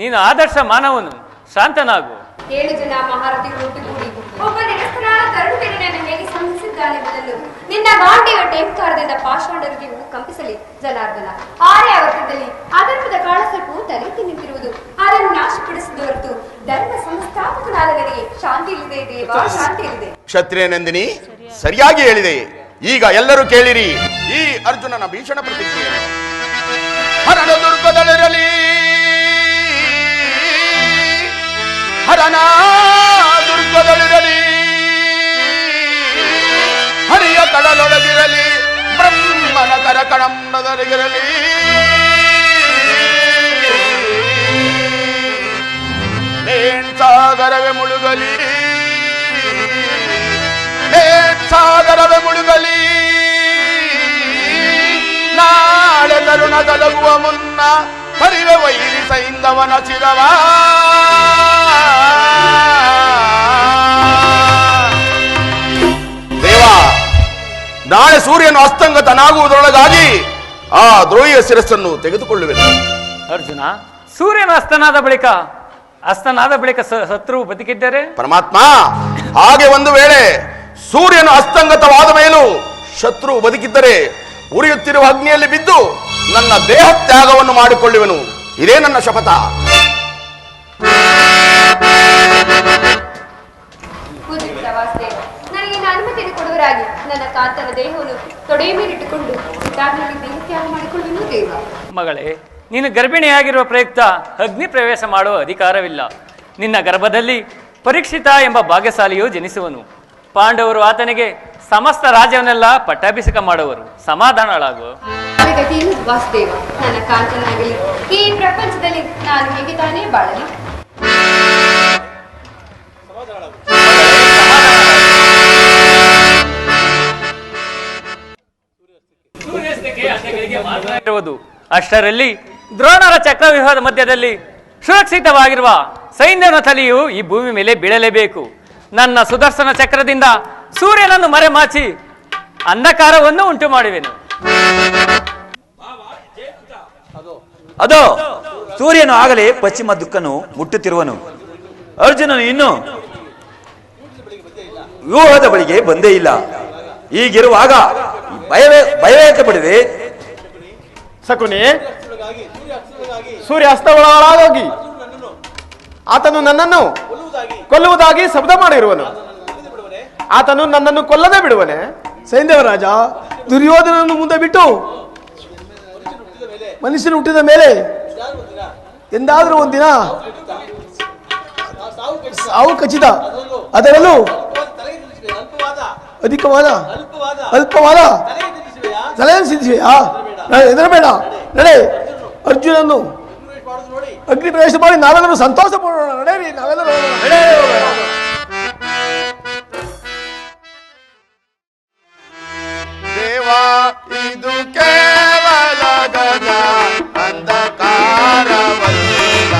ನೀನು ಆದರ್ಶ ಮಾನವನು. ಶಾಂತನಾಗು. 7 ಜನ ಮಹಾರಥಿಗಳು ಒಟ್ಟುಗೂಡಿ ಒಬ್ಬ ನಿರಸ್ತನಾದ ತರುಣಿಯನ್ನು ಹೇಗೆ ಸಂಹಿಸಿದ್ದಾನೆಂಬುದನ್ನು ನಿನ್ನ ಗಾಂಡಿಯ ಟೇಂಕಾರದಿಂದ ಪಾಷಾಂಡರಿಗೆ ಕಂಪಿಸಲಿ ಜನಾರ್ದನ. ಆರ್ಯಾವರ್ತದಲ್ಲಿ ಅಧರ್ಮದ ಕಾಳಸರ್ಪವು ತಲೆತ್ತಿ ನಿಂತಿರುವುದು. ಅದನ್ನು ನಾಶಪಡಿಸಿದ ಹೊರತು ಧರ್ಮ ಸಂಸ್ಥಾಪಕನಾದ ನನಗೆ ಶಾಂತಿ ಇಲ್ಲಿದೆ ದೇವ, ಶಾಂತಿ ಇಲ್ಲಿದೆ. ಕ್ಷತ್ರಿಯ ನಂದಿನಿ ಸರಿಯಾಗಿ ಹೇಳಿದೆ. ಈಗ ಎಲ್ಲರೂ ಕೇಳಿರಿ ಈ ಅರ್ಜುನನ ಭೀಷಣ ಪ್ರತಿಕ್ರಿಯೆ. ಹರಣ ದುರ್ಗದಲ್ಲಿರಲಿ, ಹರನ ದುರ್ಗದಲ್ಲಿರಲಿ, ಹರಿಯ ಕಡಲೊಳಗಿರಲಿ, ಬ್ರಹ್ಮನ ಕರಕಣಂಬದೊಳಗಿರಲಿ, ಸಾಗರವೇ ಮುಳುಗಲಿ, ಸಾಗರವೇ ಮುಳುಗಲಿ, ನಾಳೆ ತರುಣ ತಲಗುವ ಮುನ್ನ ಹರಿವೆ ವೈರಿ ಸೈಂಧವನ ಚಿರವ. ದೇವ, ನಾಳೆ ಸೂರ್ಯನು ಅಸ್ತಂಗತನಾಗುವುದರೊಳಗಾಗಿ ಆ ದ್ರೋಹಿಯ ಶಿರಸ್ಸನ್ನು ತೆಗೆದುಕೊಳ್ಳುವೆನು. ಅರ್ಜುನ, ಸೂರ್ಯನ ಅಸ್ತನಾದ ಬಳಿಕ ಶತ್ರು ಬದುಕಿದ್ದರೆ? ಪರಮಾತ್ಮ, ಹಾಗೆ ಒಂದು ವೇಳೆ ಸೂರ್ಯನು ಅಸ್ತಂಗತವಾದ ಮೇಲೂ ಶತ್ರು ಬದುಕಿದ್ದರೆ ಉರಿಯುತ್ತಿರುವ ಅಗ್ನಿಯಲ್ಲಿ ಬಿದ್ದು ನನ್ನ ದೇಹ ತ್ಯಾಗವನ್ನು ಮಾಡಿಕೊಳ್ಳುವೆನು. ಇದೇ ನನ್ನ ಶಪಥ. ನನಗೆ ಅನುಮತಿಯನ್ನು ಕೊಡುವರಾಗಿ ನನ್ನ ಕಾಂತನ ದೇಹವನ್ನು ತೊಡೆಯ ಮೇಲಿಟ್ಟುಕೊಂಡು ದೇಹ ತ್ಯಾಗ ಮಾಡಿಕೊಳ್ಳುವೆನು ದೇವ. ಮಗಳೇ, ನೀನು ಗರ್ಭಿಣಿಯಾಗಿರುವ ಪ್ರಯುಕ್ತ ಅಗ್ನಿ ಪ್ರವೇಶ ಮಾಡುವ ಅಧಿಕಾರವಿಲ್ಲ. ನಿನ್ನ ಗರ್ಭದಲ್ಲಿ ಪರೀಕ್ಷಿತ ಎಂಬ ಭಾಗ್ಯಶಾಲಿಯು ಜನಿಸುವನು. ಪಾಂಡವರು ಆತನಿಗೆ ಸಮಸ್ತ ರಾಜ್ಯವನ್ನೆಲ್ಲ ಪಟ್ಟಾಭಿಷೇಕ ಮಾಡುವರು. ಸಮಾಧಾನಳಾಗು. ವಾಸುದೇವ, ನನ್ನ ಕಾಂತನಾಗಲಿ ಈ ಪ್ರಪಂಚದಲ್ಲಿ ನಾನು ಹೇಗೆ ತಾನೇ ಬಾಳಲಿ? ಅಷ್ಟರಲ್ಲಿ ದ್ರೋಣರ ಚಕ್ರವ್ಯೂಹದ ಮಧ್ಯದಲ್ಲಿ ಸುರಕ್ಷಿತವಾಗಿರುವ ಸೈನ್ಯನ ತಲೆಯು ಈ ಭೂಮಿ ಮೇಲೆ ಬೀಳಲೇಬೇಕು. ನನ್ನ ಸುದರ್ಶನ ಚಕ್ರದಿಂದ ಸೂರ್ಯನನ್ನು ಮರೆಮಾಚಿ ಅಂಧಕಾರವನ್ನು ಉಂಟು ಮಾಡುವೆನು. ಅದೋ ಸೂರ್ಯನು ಆಗಲೇ ಪಶ್ಚಿಮ ದಿಕ್ಕನ್ನು ಮುಟ್ಟುತ್ತಿರುವನು. ಅರ್ಜುನನು ಇನ್ನು ವ್ಯೂಹದ ಬಳಿಗೆ ಬಂದೇ ಇಲ್ಲ. ಹೀಗಿರುವಾಗ ಭಯವೇಕೆ ಪಡುವೆ? ಶಕುನಿ, ಸೂರ್ಯ ಅಸ್ತಗಳಾಗಿ ಆತನು ನನ್ನನ್ನು ಕೊಲ್ಲುವುದಾಗಿ ಶಬ್ದ ಮಾಡಿರುವನು. ಆತನು ನನ್ನನ್ನು ಕೊಲ್ಲದೆ ಬಿಡುವನೆ? ಸೈಂಧವರಾಜ, ದುರ್ಯೋಧನನ್ನು ಮುಂದೆ ಬಿಟ್ಟು ಮನುಷ್ಯನು ಹುಟ್ಟಿದ ಮೇಲೆ ಎಂದಾದರೂ ಒಂದಿನ ಸಾವು ಖಚಿತ. ಅದರಲ್ಲೂ ಅಲ್ಪವಾದ ತಲೆಯನ್ನು ಸಿದ್ಧಿಸುವೆಯಾ? ಹೆದರಬೇಡ, ನಡೆ. ಅರ್ಜುನನ್ನು ಅಗ್ನಿ ಪ್ರವೇಶ ಮಾಡಿ ನಾವೆಲ್ಲರೂ ಸಂತೋಷ ಪಡೋಣ. ನಡೆಯಿರಿ, ನಾವೆಲ್ಲರೂ ದೇವಾ, ಇದು ಕೇವಲ ಗಗ ಅಂಧಕಾರವಲ್ಲ.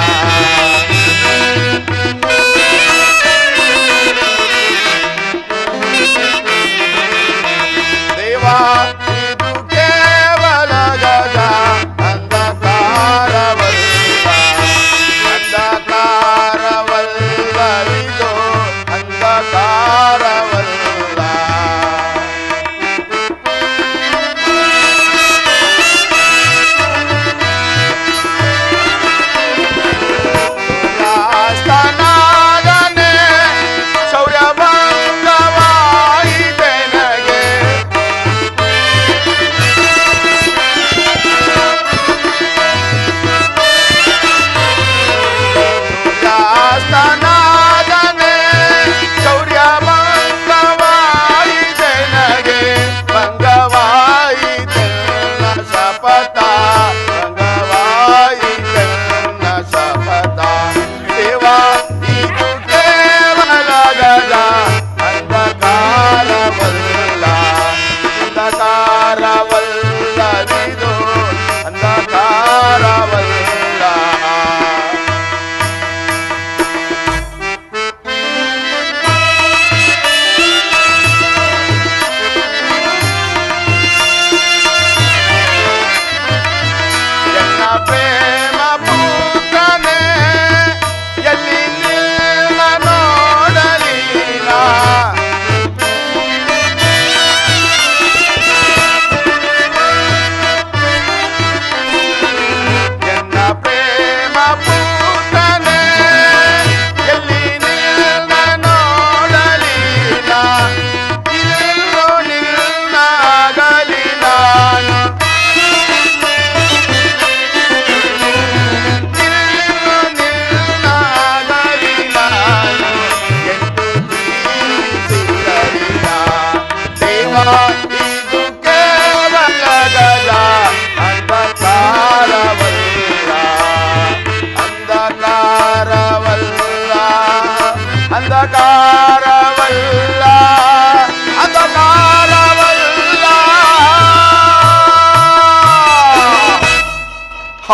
ದೇವಾ, ಇದು ಕೇವಲ ಗಗ ಅಂಧಕಾರವಲ್ಲ. ಅಂಧಕಾರವಲ್ಲವಿದು ಅಂಧಕಾರವಲ್ಲ.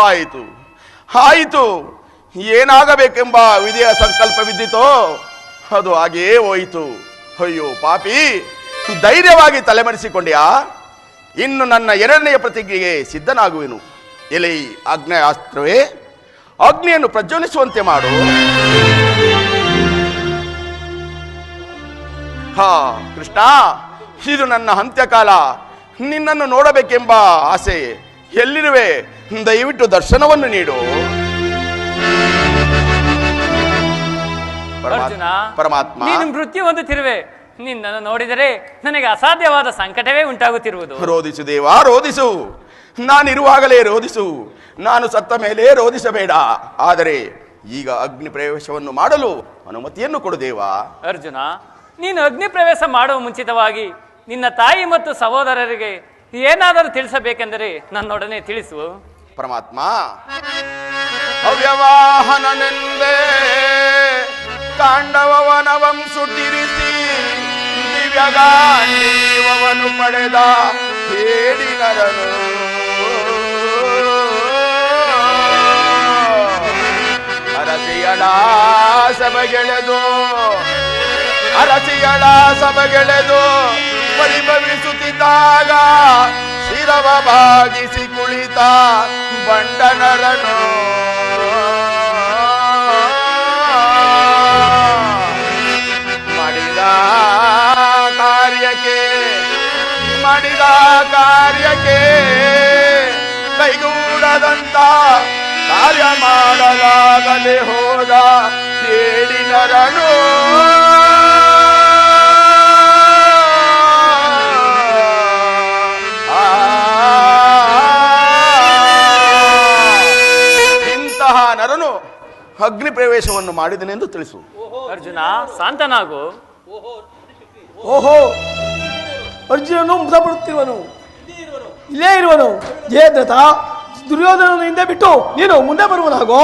ಆಯಿತು ಆಯಿತು, ಏನಾಗಬೇಕೆಂಬ ವಿಧಿಯ ಸಂಕಲ್ಪವಿದ್ದಿತೋ ಅದು ಹಾಗೆಯೇ ಹೋಯಿತು. ಅಯ್ಯೋ ಪಾಪಿ, ಧೈರ್ಯವಾಗಿ ತಲೆಮರೆಸಿಕೊಂಡ್ಯಾ? ಇನ್ನು ನನ್ನ ಎರಡನೆಯ ಪ್ರತಿಜ್ಞೆಗೆ ಸಿದ್ಧನಾಗುವೆನು. ಎಲೆ ಆಗ್ನೇಯಾಸ್ತ್ರವೇ, ಅಗ್ನಿಯನ್ನು ಪ್ರಜ್ವಲಿಸುವಂತೆ ಮಾಡು. ಹಾ ಕೃಷ್ಣ, ಇದು ನನ್ನ ಅಂತ್ಯಕಾಲ. ನಿನ್ನನ್ನು ನೋಡಬೇಕೆಂಬ ಆಸೆ. ಎಲ್ಲಿರುವೆ? ದಯವಿಟ್ಟು ದರ್ಶನವನ್ನು ನೀಡು. ಅರ್ಜುನ, ಪರಮಾತ್ಮ, ನೀನು ಮೃತ್ಯು ಹೊಂದುತ್ತಿರುವೆ. ನಿನ್ನನ್ನು ನೋಡಿದರೆ ನನಗೆ ಅಸಾಧ್ಯವಾದ ಸಂಕಟವೇ ಉಂಟಾಗುತ್ತಿರುವುದು. ರೋಧಿಸು ದೇವಾ, ರೋಧಿಸು. ನಾನಿರುವಾಗಲೇ ರೋಧಿಸು. ನಾನು ಸತ್ತ ಮೇಲೆ ರೋಧಿಸಬೇಡ. ಆದರೆ ಈಗ ಅಗ್ನಿ ಪ್ರವೇಶವನ್ನು ಮಾಡಲು ಅನುಮತಿಯನ್ನು ಕೊಡು ದೇವಾ. ಅರ್ಜುನ, ನೀನು ಅಗ್ನಿ ಪ್ರವೇಶ ಮಾಡುವ ಮುಂಚಿತವಾಗಿ ನಿನ್ನ ತಾಯಿ ಮತ್ತು ಸಹೋದರರಿಗೆ ಏನಾದರೂ ತಿಳಿಸಬೇಕೆಂದರೆ ನನ್ನೊಡನೆ ತಿಳಿಸು. ಪರಮಾತ್ಮ, ಅವ್ಯವಾಹನನೆಂದೇ ಕಾಂಡವವನವಂ ಸುಟ್ಟಿರಿಸಿ ದಿವ್ಯಗಾಂಡೀವವನ್ನು ಪಡೆದ ಹೇಡಿನರನು ಅರಸಿಯಡ ಸಭೆಗೆಳೆದು ಪರಿಭವಿಸುತ್ತಿದ್ದಾಗ ಶಿರವ ಭಾಗಿಸಿ ಕುಳಿತ ಬಂಡನರನು ಮಾಡಿದ ಕಾರ್ಯಕ್ಕೆ ಕೈಗೂಡದಂತ ಕಾರ್ಯ ಮಾಡಲಾಗದೆ ಹೋದ ಹೇಡಿನರನು ಇಂತಹ ನರನು ಅಗ್ನಿ ಪ್ರವೇಶವನ್ನು ಮಾಡಿದನೆಂದು ತಿಳಿಸು. ಅರ್ಜುನ, ಶಾಂತನಾಗು. ಓಹೋ, ಅರ್ಜುನನು ಮೃತಪಡುತ್ತಿರುವನು, ಇಲ್ಲೇ ಇರುವನು. ಜಯದ್ರಥ, ದುರ್ಯೋಧನನು ಹಿಂದೆ ಬಿಟ್ಟು ನೀನು ಮುಂದೆ ಬರುವುದಾಗೋ.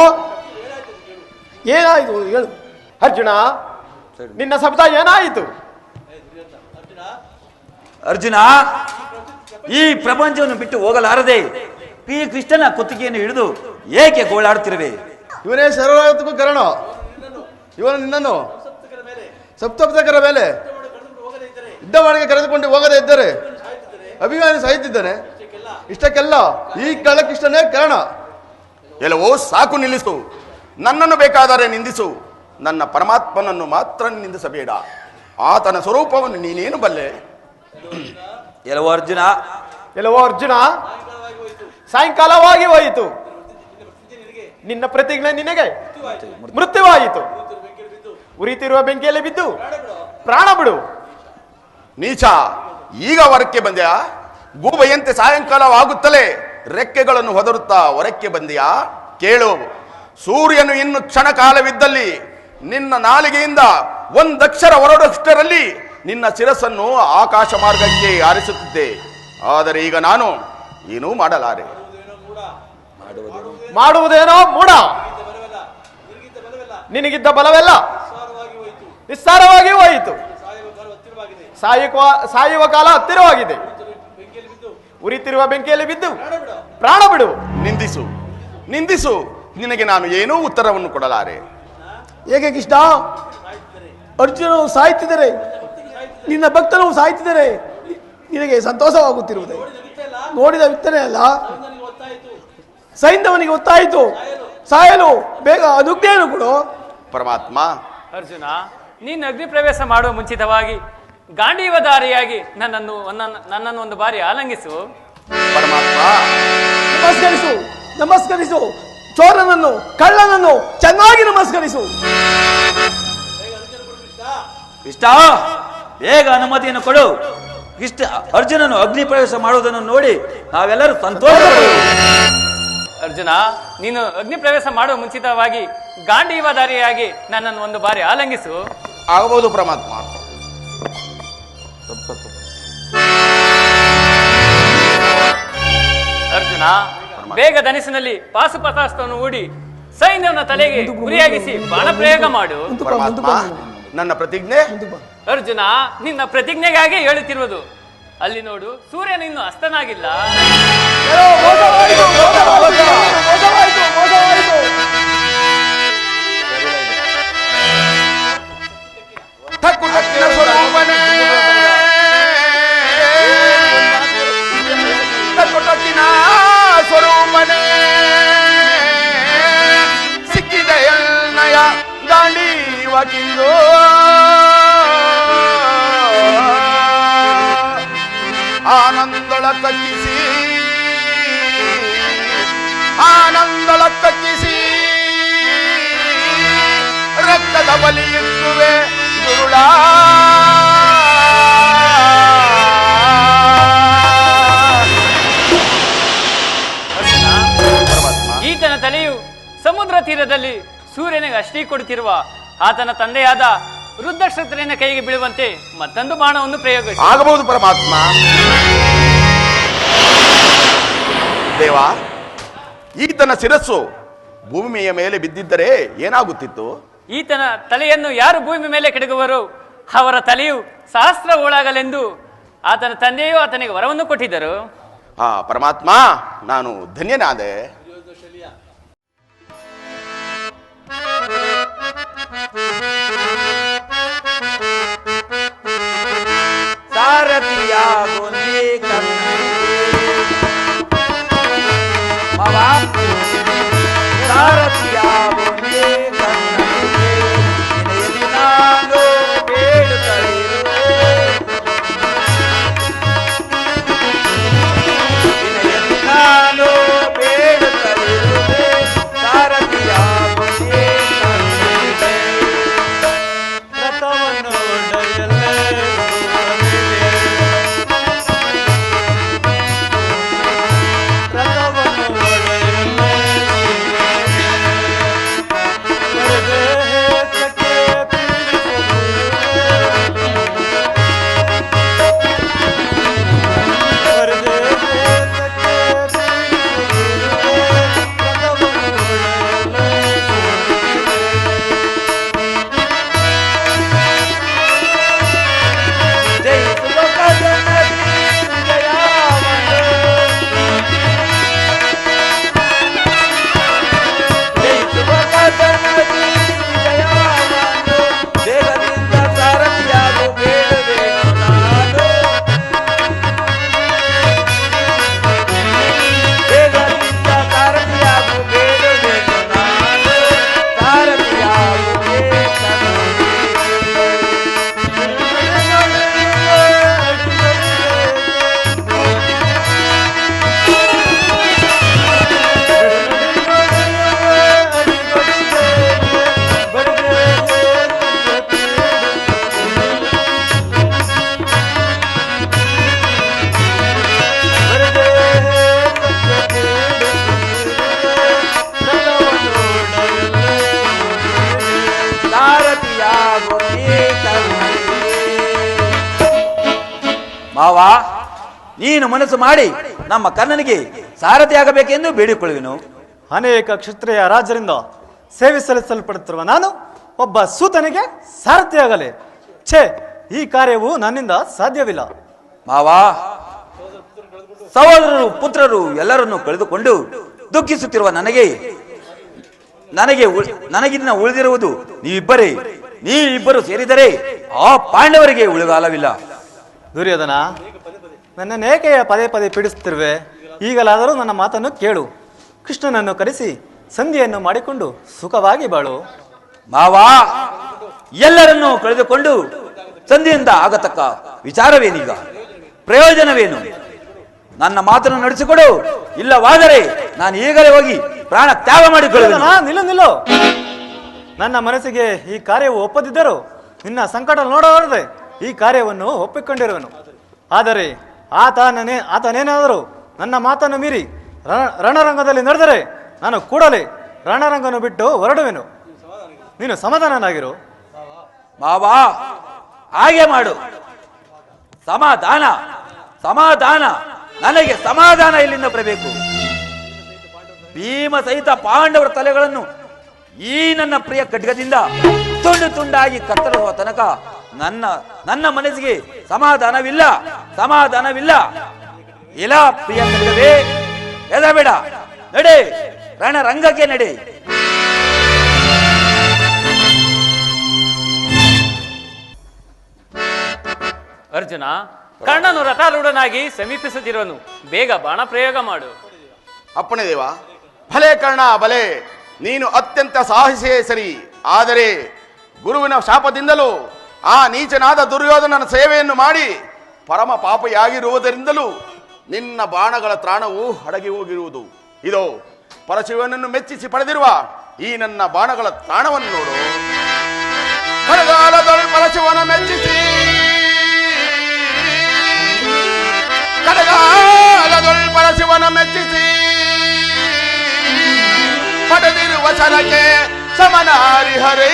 ಏನಾಯಿತು ಹೇಳು. ಅರ್ಜುನ, ನಿನ್ನ ಶಬ್ದ ಏನಾಯಿತು? ಅರ್ಜುನ, ಈ ಪ್ರಪಂಚವನ್ನು ಬಿಟ್ಟು ಹೋಗಲಾರದೆ ಪಿ ಕೃಷ್ಣನ ಕುತ್ತಿಗೆಯನ್ನು ಹಿಡಿದು ಏಕೆ ಗೋಳಾಡುತ್ತಿರುವೆ? ಇವನೇ ಸರ್ವಕ್ಕೂ ಕಾರಣ. ಇವನು ನಿನ್ನನ್ನು ಸಪ್ತಪದಕರ ಮೇಲೆ ಯುದ್ಧ ಮಾಡಿಗೆ ಕರೆದುಕೊಂಡು ಹೋಗದೇ ಇದ್ದರೆ ಅಭಿಮಾನಿ ಸಾಯುತ್ತಿದ್ದಾನೆ. ಇಷ್ಟಕ್ಕೆಲ್ಲ ಈ ಕಳ್ಳಕೃಷ್ಣನೇ ಕಾರಣ. ಎಲ್ಲವೋ ಸಾಕು, ನಿಲ್ಲಿಸು. ನನ್ನನ್ನು ಬೇಕಾದರೆ ನಿಂದಿಸು, ನನ್ನ ಪರಮಾತ್ಮನನ್ನು ಮಾತ್ರ ನಿಂದಿಸಬೇಡ. ಆತನ ಸ್ವರೂಪವನ್ನು ನೀನೇನು ಬಲ್ಲೆ? ಎಲ್ಲವೋ ಅರ್ಜುನ, ಸಾಯಂಕಾಲವಾಗಿ ಹೋಯಿತು. ನಿನ್ನ ಪ್ರತಿಜ್ಞೆ ನಿನಗೆ ಮೃತ್ಯುವಾಯಿತು. ಉರಿತಿರುವ ಬೆಂಕಿಯಲ್ಲಿ ಬಿದ್ದು ಪ್ರಾಣ ಬಿಡು. ನೀಚ, ಈಗ ಹೊರಕ್ಕೆ ಬಂದ್ಯಾ? ಗೂಬೆಯಂತೆ ಸಾಯಂಕಾಲವಾಗುತ್ತಲೇ ರೆಕ್ಕೆಗಳನ್ನು ಹೊದರುತ್ತಾ ಹೊರಕ್ಕೆ ಬಂದ್ಯಾ? ಕೇಳು, ಸೂರ್ಯನು ಇನ್ನು ಕ್ಷಣ ಕಾಲವಿದ್ದಲ್ಲಿ ನಿನ್ನ ನಾಲಿಗೆಯಿಂದ ಒಂದಕ್ಷರ ಹೊರಡಷ್ಟರಲ್ಲಿ ನಿನ್ನ ಶಿರಸ್ಸನ್ನು ಆಕಾಶ ಮಾರ್ಗಕ್ಕೆ ಹಾರಿಸುತ್ತಿದ್ದೆ. ಆದರೆ ಈಗ ನಾನು ಏನೂ ಮಾಡಲಾರೆ. ಮಾಡುವುದೇನೋ ಮೂಢ. ನಿನಗಿದ್ದ ಬಲವೆಲ್ಲ ನಿಸ್ಸಾರವಾಗಿ ಹೋಯಿತು. ಸಾಯುವ ಕಾಲ ಹತ್ತಿರವಾಗಿದೆ. ಉರಿತಿರುವ ಬೆಂಕಿಯಲ್ಲಿ ಬಿದ್ದು ಪ್ರಾಣ ಬಿಡು. ನಿಂದಿಸು. ನಿನಗೆ ನಾನು ಏನೂ ಉತ್ತರವನ್ನು ಕೊಡಲಾರೆ. ಏಕೆ ಕೃಷ್ಣ? ಅರ್ಜುನನು ಸಾಯ್ತಿದ್ದಾರೆ, ನಿನ್ನ ಭಕ್ತನು ಸಾಯ್ತಿದ್ದಾರೆ, ನಿನಗೆ ಸಂತೋಷವಾಗುತ್ತಿರುವುದೇ? ನೋಡಿದ ವಿತ್ತನೆ ಅಲ್ಲ, ಸೈಂಧವನಿಗೆ ಗೊತ್ತಾಯಿತು ಸಾಯಲು ಬೇಗ ಅನುಜ್ಞೆಯನ್ನು ಕೊಡು. ಪರಮಾತ್ಮ, ಅರ್ಜುನ, ನೀನು ಅಗ್ನಿ ಪ್ರವೇಶ ಮಾಡುವ ಮುಂಚಿತವಾಗಿ ಗಾಂಡೀವಧಾರಿಯಾಗಿ ನನ್ನನ್ನು ಒಂದು ಬಾರಿ ಆಲಂಗಿಸು. ಪರಮಾತ್ಮ, ನಮಸ್ಕರಿಸು. ಚೋರನನ್ನು, ಕಳ್ಳನನ್ನು ಚೆನ್ನಾಗಿ ನಮಸ್ಕರಿಸು. ಕೃಷ್ಣ, ಬೇಗ ಅನುಮತಿಯನ್ನು ಕೊಡು. ಕೃಷ್ಣ ಅರ್ಜುನನು ಅಗ್ನಿ ಪ್ರವೇಶ ಮಾಡುವುದನ್ನು ನೋಡಿ ನಾವೆಲ್ಲರೂ ಸಂತೋಷ. ಅರ್ಜುನ, ನೀನು ಅಗ್ನಿ ಪ್ರವೇಶ ಮಾಡುವ ಮುಂಚಿತವಾಗಿ ಗಾಂಡೀವಧಾರಿಯಾಗಿ ನನ್ನನ್ನು ಒಂದು ಬಾರಿ ಆಲಂಗಿಸು. ಆಗಬಹುದು ಪರಮಾತ್ಮ. ಅರ್ಜುನ, ಬೇಗ ಧನಿಸಿನಲ್ಲಿ ಪಾಸುಪತಾಸ್ತ್ರವನ್ನು ಹೂಡಿ ಸೈನ್ಯವನ ತಲೆಗೆ ಗುರಿಯಾಗಿಸಿ ಬಾಣ ಪ್ರಯೋಗ ಮಾಡು. ಪರಮಾತ್ಮ, ನನ್ನ ಪ್ರತಿಜ್ಞೆ. ಅರ್ಜುನ, ನಿನ್ನ ಪ್ರತಿಜ್ಞೆಗಾಗಿ ಹೇಳುತ್ತಿರುವುದು. ಅಲ್ಲಿ ನೋಡು, ಸೂರ್ಯನ ಇನ್ನು ಅಸ್ತನಾಗಿಲ್ಲ. ಕಿಂದು ಆನಂದಳ ಕಕ್ಕಿಸಿ ರಕ್ತದ ಬಲಿಯಿಕ್ಕುವೆ ದುರುಳ ಈತನ ತಲೆಯು ಸಮುದ್ರ ತೀರದಲ್ಲಿ ಸೂರ್ಯನಿಗೆ ಅಷ್ಟೇ ಕೊಡುತ್ತಿರುವ ಆತನ ತಂದೆಯಾದ ವೃದ್ಧಕ್ಷತ್ರಿಯನ ಕೈಗೆ ಬೀಳುವಂತೆ ಮತ್ತೊಂದು ಬಾಣವನ್ನು ಪ್ರಯೋಗಿಸಿ. ಆಗಬಹುದು ಪರಮಾತ್ಮ. ದೇವ, ಈತನ ಶಿರಸ್ಸು ಭೂಮಿಯ ಮೇಲೆ ಬಿದ್ದಿದ್ದರೆ ಏನಾಗುತ್ತಿತ್ತು? ಈತನ ತಲೆಯನ್ನು ಯಾರು ಭೂಮಿ ಮೇಲೆ ಕೆಡಗುವರೋ ಅವರ ತಲೆಯು ಸಹಸ್ರ ಓಳಾಗಲೆಂದು ಆತನ ತಂದೆಯು ಆತನಿಗೆ ವರವನ್ನು ಕೊಟ್ಟಿದ್ದರು. ಪರಮಾತ್ಮ, ನಾನು ಧನ್ಯನಾದೆ. ಸಾರಥಿಯಾಗು ನೀ ಕರ್ಣನಿಗೆ ಮಾವ, ಸಾರಥಿಯಾಗು ನೀ ಕರ್ಣನಿಗೆ ನಿನಯಲ್ಲಿ ನಾನು ಬೇಡುತ್ತಲಿರುವೆ, ನಿನಯಲ್ಲಿ ನಾನು ಬೇಡುತ್ತಲಿರುವೆ, ಸಾರಥಿಯಾಗು ನೀ ಕರ್ಣನಿಗೆ ರಥವನ್ನು ಒಡೆಯಲೇ ಮಾವ, ನೀನು ಮನಸ್ಸು ಮಾಡಿ ನಮ್ಮ ಕರ್ಣನಿಗೆ ಸಾರಥಿಯಾಗಬೇಕೆಂದು ಬೇಡಿಕೊಳ್ಳುವೆನು. ಅನೇಕ ಕ್ಷತ್ರಿಯ ರಾಜರಿಂದ ಸೇವೆ ಸಲ್ಲಿಸಲ್ಪಡುತ್ತಿರುವ ನಾನು ಒಬ್ಬ ಸೂತನಿಗೆ ಸಾರಥಿಯಾಗಲಿ? ಛೇ, ಈ ಕಾರ್ಯವು ನನ್ನಿಂದ ಸಾಧ್ಯವಿಲ್ಲ. ಮಾವ, ಸಹೋದರರು ಪುತ್ರರು ಎಲ್ಲರನ್ನು ಕಳೆದುಕೊಂಡು ದುಃಖಿಸುತ್ತಿರುವ ನನಗಿನ್ನ ಉಳಿದಿರುವುದು ನೀವಿಬ್ಬರೇ. ನೀವಿಬ್ಬರು ಸೇರಿದರೆ ಆ ಪಾಂಡವರಿಗೆ ಉಳಿಗಾಲವಿಲ್ಲ. ದುರ್ಯೋಧನ, ನನ್ನನ್ನೇಕೆ ಪದೇ ಪದೇ ಪೀಡಿಸುತ್ತಿರುವೆ? ಈಗಲಾದರೂ ನನ್ನ ಮಾತನ್ನು ಕೇಳು. ಕೃಷ್ಣನನ್ನು ಕರೆಸಿ ಸಂಧಿಯನ್ನು ಮಾಡಿಕೊಂಡು ಸುಖವಾಗಿ ಬಾಳು. ಮಾವ, ಎಲ್ಲರನ್ನೂ ಕಳೆದುಕೊಂಡು ಸಂಧಿಯಿಂದ ಆಗತಕ್ಕ ವಿಚಾರವೇನೀಗ? ಪ್ರಯೋಜನವೇನು? ನನ್ನ ಮಾತನ್ನು ನಡೆಸಿಕೊಡು, ಇಲ್ಲವಾದರೆ ನಾನು ಈಗಲೇ ಹೋಗಿ ಪ್ರಾಣ ತ್ಯಾಗ ಮಾಡಿಕೊಳ್ಳುವೆನು. ನಿಲ್ಲು. ನನ್ನ ಮನಸ್ಸಿಗೆ ಈ ಕಾರ್ಯವು ಒಪ್ಪದಿದ್ದರೂ ನಿನ್ನ ಸಂಕಟ ನೋಡಬಾರದೆ ಈ ಕಾರ್ಯವನ್ನು ಒಪ್ಪಿಕೊಂಡಿರುವನು. ಆದರೆ ಆತನೇನಾದರೂ ನನ್ನ ಮಾತನ್ನು ಮೀರಿ ರಣರಂಗದಲ್ಲಿ ನಡೆದರೆ ನಾನು ಕೂಡಲೇ ರಣರಂಗವನ್ನು ಬಿಟ್ಟು ಹೊರಡುವೆನು. ನೀನು ಸಮಾಧಾನನಾಗಿರು. ಮಾವ, ಹಾಗೆ ಮಾಡು. ಸಮಾಧಾನ ನನಗೆ ಸಮಾಧಾನ ಇಲ್ಲಿಂದ ಬರಬೇಕು. ಭೀಮ ಸಹಿತ ಪಾಂಡವರ ತಲೆಗಳನ್ನು ಈ ನನ್ನ ಪ್ರಿಯ ಖಡ್ಗದಿಂದ ತುಂಡು ತುಂಡಾಗಿ ಕತ್ತರಿಸುವ ತನಕ ನನ್ನ ಮನಸ್ಸಿಗೆ ಸಮಾಧಾನವಿಲ್ಲ. ಇಲ್ಲ ಪ್ರಿಯ ಖಡ್ಗವೇ, ಎದಬೇಡ, ನಡೆ, ರಣರಂಗಕ್ಕೆ ನಡೆ. ಅರ್ಜುನ, ಕರ್ಣನು ರಥಾರೂಢನಾಗಿ ಸಮೀಪಿಸುತ್ತಿರುವನು. ಬೇಗ ಬಾಣ ಪ್ರಯೋಗ ಮಾಡು. ಅಪ್ಪಣೆ ದೇವ. ಭಲೆ ಕರ್ಣ, ಭಲೆ. ನೀನು ಅತ್ಯಂತ ಸಾಹಸಿಯೇ ಸರಿ, ಆದರೆ ಗುರುವಿನ ಶಾಪದಿಂದಲೂ ಆ ನೀಚನಾದ ದುರ್ಯೋಧನನ ಸೇವೆಯನ್ನು ಮಾಡಿ ಪರಮ ಪಾಪಿಯಾಗಿರುವುದರಿಂದಲೂ ನಿನ್ನ ಬಾಣಗಳ ತ್ರಾಣವು ಅಡಗಿ ಹೋಗಿರುವುದು. ಇದೋ ಪರಶಿವನನ್ನು ಮೆಚ್ಚಿಸಿ ಪಡೆದಿರುವ ಈ ನನ್ನ ಬಾಣಗಳ ತ್ರಾಣವನ್ನು ನೋಡು. ಕಡಗಾಲದೊಳ್ ಪರಶಿವನ ಮೆಚ್ಚಿಸಿ ಕಡಗಾಲದೊಳ್ ಪರಶಿವನ ಮೆಚ್ಚಿಸಿ ಪಡೆದಿರುವ ಶರಕ್ಕೆ ಸಮನಾರಿ ಹರೇ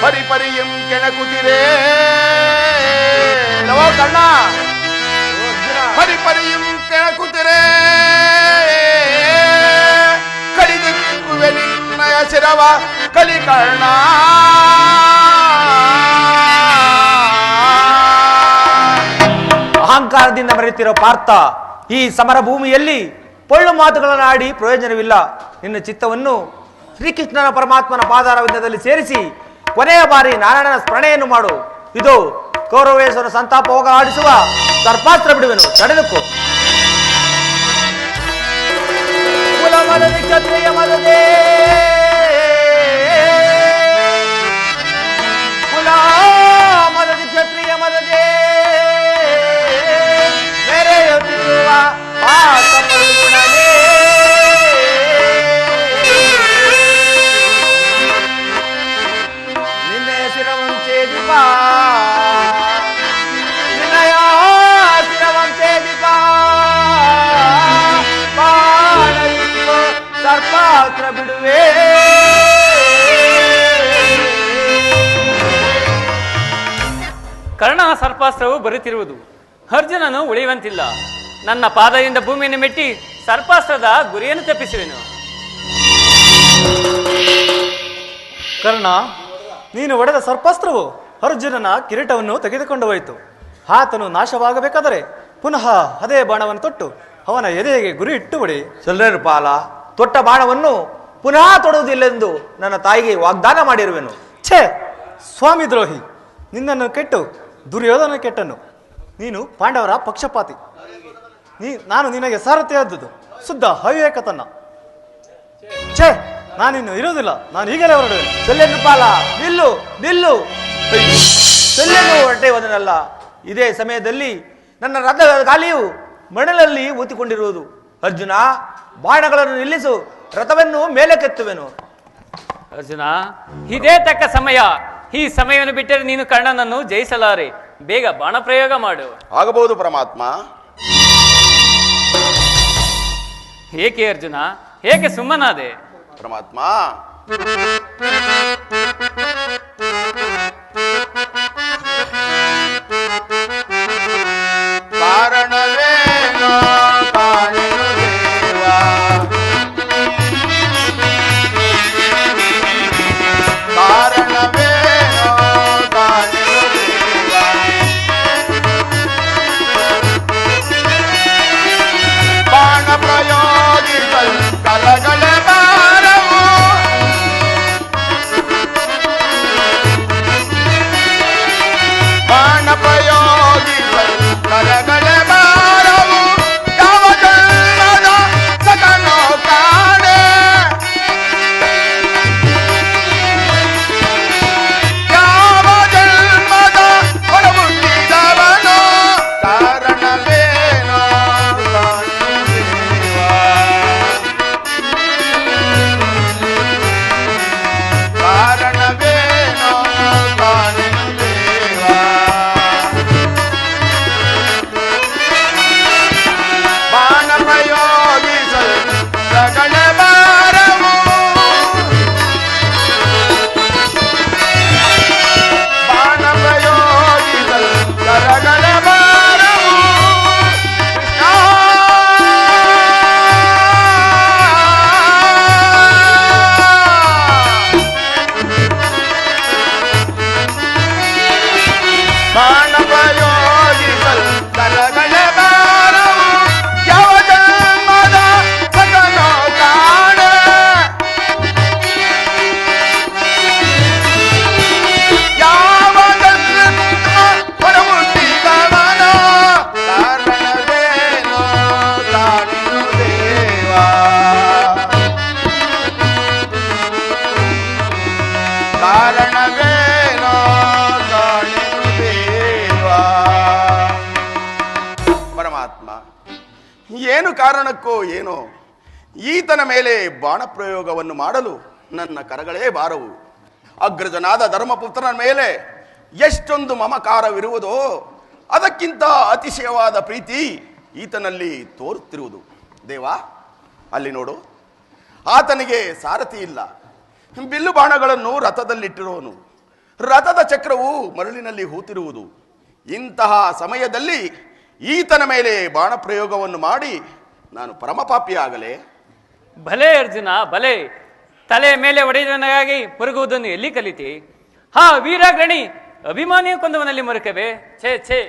ಪರಿಪರಿಯಂ ಕೆಣಕುತ್ತಿರೇ ನವೋ ಕರ್ಣ ಪರಿಪರಿಯಂ ಕೆಣಕುತ್ತಿರೇ ಕಡಿದುವೆ ನಿನ್ನಯ ಶಿರವ ಕಲಿಕರ್ಣ. ಅಹಂಕಾರದಿಂದ ಮರೆತಿರೋ ಪಾರ್ಥ, ಈ ಸಮರ ಭೂಮಿಯಲ್ಲಿ ಪೊಳ್ಳು ಮಾತುಗಳನ್ನಾಡಿ ಪ್ರಯೋಜನವಿಲ್ಲ. ನಿನ್ನ ಚಿತ್ತವನ್ನು ಶ್ರೀಕೃಷ್ಣನ ಪರಮಾತ್ಮನ ಪಾದಾರವಿಂದದಲ್ಲಿ ಸೇರಿಸಿ ಕೊನೆಯ ಬಾರಿ ನಾರಾಯಣನ ಸ್ಮರಣೆಯನ್ನು ಮಾಡು. ಇದು ಕೌರವೇಶ್ವರ ಸಂತಾಪ ಹೋಗಲಾಡಿಸುವ ಸರ್ಪಾಸ್ತ್ರ ಬಿಡುವೆನು, ತಡೆದುಕೋ. ಕುಲ ಮದದಿ ಕ್ಷತ್ರಿಯ ಮದದೇ ಕುಲ ಮದದಿ ಕ್ಷತ್ರಿಯ ಮದದೇ ಮೆರೆಯುತ್ತಿರುವ ಪಾತ ಪಲ್ಗುಣನೇ ನಿನ್ನಯ ಶಿರವಂತೆ ದೀಪ ಬಾಣವಿಟ್ಟು ಸರ್ಪಾಸ್ತ್ರ ಬಿಡುವೆ. ಕರ್ಣ ಸರ್ಪಾಸ್ತ್ರವು ಬರುತ್ತಿರುವುದು. ಅರ್ಜುನನು ಉಳಿಯುವಂತಿಲ್ಲ. ನನ್ನ ಪಾದದಿಂದ ಭೂಮಿಯನ್ನು ಮೆಟ್ಟಿ ಸರ್ಪಾಸ್ತ್ರದ ಗುರಿಯನ್ನು ತಪ್ಪಿಸುವೆನು. ಕರ್ಣ, ನೀನು ಹೊಡೆದ ಸರ್ಪಾಸ್ತ್ರವು ಅರ್ಜುನನ ಕಿರೀಟವನ್ನು ತೆಗೆದುಕೊಂಡು ಹೋಯಿತು. ಆತನು ನಾಶವಾಗಬೇಕಾದರೆ ಪುನಃ ಅದೇ ಬಾಣವನ್ನು ತೊಟ್ಟು ಅವನ ಎದೆಗೆ ಗುರಿ ಇಟ್ಟು ಹೊಡಿ. ಸಲ್ಲೇರು ಪಾಲ, ತೊಟ್ಟ ಬಾಣವನ್ನು ಪುನಃ ತೊಡುವುದಿಲ್ಲೆಂದು ನನ್ನ ತಾಯಿಗೆ ವಾಗ್ದಾನ ಮಾಡಿರುವೆನು. ಛೇ ಸ್ವಾಮಿ ದ್ರೋಹಿ, ನಿನ್ನನ್ನು ಕೆಟ್ಟು ದುರ್ಯೋಧನ ಕೆಟ್ಟನು. ನೀನು ಪಾಂಡವರ ಪಕ್ಷಪಾತಿ. ನಾನು ನಿನಗೆ ಸಾರಥಿಯಾದದ್ದು ಶುದ್ಧ ಅವಿವೇಕತನ. ಛೇ, ನಾನಿನ್ನು ಇರುವುದಿಲ್ಲ. ನಾನು ಈಗಲೇ ಹೊರಡುವೆ. ಸಲ್ಲೇರು ಪಾಲ, ನಿಲ್ಲು ನಿಲ್ಲು. ಸಲ್ಲೇರು ಹೊರಟೆ ಹೋದನಲ್ಲ. ಇದೇ ಸಮಯದಲ್ಲಿ ನನ್ನ ರಥದ ಗಾಲಿಯು ಮಣಲಲ್ಲಿ ಊತಿಕೊಂಡಿರುವುದು. ಅರ್ಜುನ, ಬಾಣಗಳನ್ನು ನಿಲ್ಲಿಸು, ರಥವನ್ನು ಮೇಲಕ್ಕೆತ್ತುವೆನು. ಅರ್ಜುನ, ಇದೇ ತಕ್ಕ ಸಮಯ. ಈ ಸಮಯವನ್ನು ಬಿಟ್ಟರೆ ನೀನು ಕರ್ಣನನ್ನು ಜಯಿಸಲಾರೆ. ಬೇಗ ಬಾಣ ಪ್ರಯೋಗ ಮಾಡು. ಆಗಬಹುದು ಪರಮಾತ್ಮ. ಏಕೆ ಅರ್ಜುನ, ಏಕೆ ಸುಮ್ಮನಾದೆ? ಪರಮಾತ್ಮ, ಕಾರಣವೇನೋ ಕಾಣೆನು ದೇವ, ಕಾರಣವೇನೋ ಕಾಣೆನು ದೇವ, ಬಾಣ ಪ್ರಯೋಗಿಸಲ್ ಕಲಗಳ ಭಾರವು ಪರಮಾತ್ಮ. ಏನು ಕಾರಣಕ್ಕೋ ಏನೋ ಈತನ ಮೇಲೆ ಬಾಣ ಪ್ರಯೋಗವನ್ನು ಮಾಡಲು ನನ್ನ ಕರಗಳೇ ಬಾರವು. ಅಗ್ರಜನಾದ ಧರ್ಮಪುತ್ರನ ಮೇಲೆ ಎಷ್ಟೊಂದು ಮಮಕಾರವಿರುವುದೋ ಅದಕ್ಕಿಂತ ಅತಿಶಯವಾದ ಪ್ರೀತಿ ಈತನಲ್ಲಿ ತೋರುತ್ತಿರುವುದು. ದೇವಾ, ಅಲ್ಲಿ ನೋಡು, ಆತನಿಗೆ ಸಾರಥಿ ಇಲ್ಲ, ಬಿಲ್ಲು ಬಾಣಗಳನ್ನು ರಥದಲ್ಲಿಟ್ಟಿರುವನು, ರಥದ ಚಕ್ರವು ಮರಳಿನಲ್ಲಿ ಹೂತಿರುವುದು. ಇಂತಹ ಸಮಯದಲ್ಲಿ ಈತನ ಮೇಲೆ ಬಾಣ ಪ್ರಯೋಗವನ್ನು ಮಾಡಿ ನಾನು ಪರಮಪಾಪಿಯಾಗಲೇ? ಭಲೆ ಅರ್ಜುನ, ಭಲೆ. ತಲೆ ಮೇಲೆ ಒಡೆದವನಾಗಿ ಮರುಗುವುದನ್ನು ಎಲ್ಲಿ ಕಲಿತಿ? ಹಾ ವೀರಾಗ್ರಣಿ, ಅಭಿಮಾನಿಯು ಕೊಂದವನಲ್ಲಿ ಮರುಕವೇ? ಛೇ ಛೇ,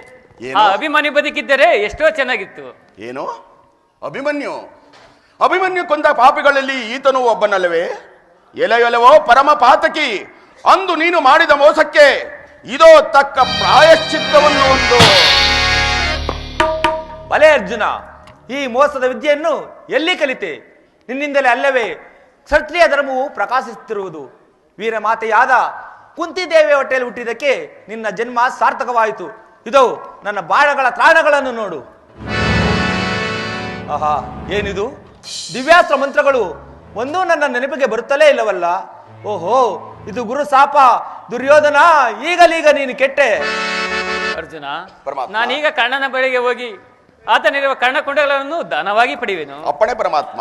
ಆ ಅಭಿಮಾನಿ ಬದುಕಿದ್ದರೆ ಎಷ್ಟೋ ಚೆನ್ನಾಗಿತ್ತು. ಏನೋ ಅಭಿಮನ್ಯು ಕೊಂದ ಪಾಪಿಗಳಲ್ಲಿ ಈತನು ಒಬ್ಬನಲ್ಲವೇ? ಎಲೆಯೊಲವೋ ಪರಮ ಪಾತಕಿ, ಅಂದು ನೀನು ಮಾಡಿದ ಮೋಸಕ್ಕೆ ಇದೋ ತಕ್ಕ ಪ್ರಾಯಶ್ಚಿತ್ತವನ್ನು ಒಂದು. ಭಲೆ ಅರ್ಜುನ, ಈ ಮೋಸದ ವಿದ್ಯೆಯನ್ನು ಎಲ್ಲಿ ಕಲಿತೆ? ನಿನ್ನಿಂದಲೇ ಅಲ್ಲವೇ ಕ್ಷತ್ರಿಯ ಧರ್ಮವು ಪ್ರಕಾಶಿಸುತ್ತಿರುವುದು. ವೀರಮಾತೆಯಾದ ಕುಂತಿದೇವಿಯ ಹೊಟ್ಟೆಯಲ್ಲಿ ಹುಟ್ಟಿದ್ದಕ್ಕೆ ನಿನ್ನ ಜನ್ಮ ಸಾರ್ಥಕವಾಯಿತು. ಇದು ನನ್ನ ಬಾಣಗಳ ತ್ರಾಣಗಳನ್ನು ನೋಡು. ಆಹಾ, ಏನಿದು? ದಿವ್ಯಾಸ್ತ್ರ ಮಂತ್ರಗಳು ಒಂದೂ ನನ್ನ ನೆನಪಿಗೆ ಬರುತ್ತಲೇ ಇಲ್ಲವಲ್ಲ. ಓಹೋ, ಇದು ಗುರು ಶಾಪ. ದುರ್ಯೋಧನ, ಈಗಲೀಗ ನೀನು ಕೆಟ್ಟೆ. ಅರ್ಜುನ, ನಾನೀಗ ಕರ್ಣನ ಬಳಿಗೆ ಹೋಗಿ ಆತನಿರುವ ಕರ್ಣಕುಂಡಗಳನ್ನು ದಾನವಾಗಿ ಪಡೆಯುವೆನು. ಅಪ್ಪಣೆ ಪರಮಾತ್ಮ.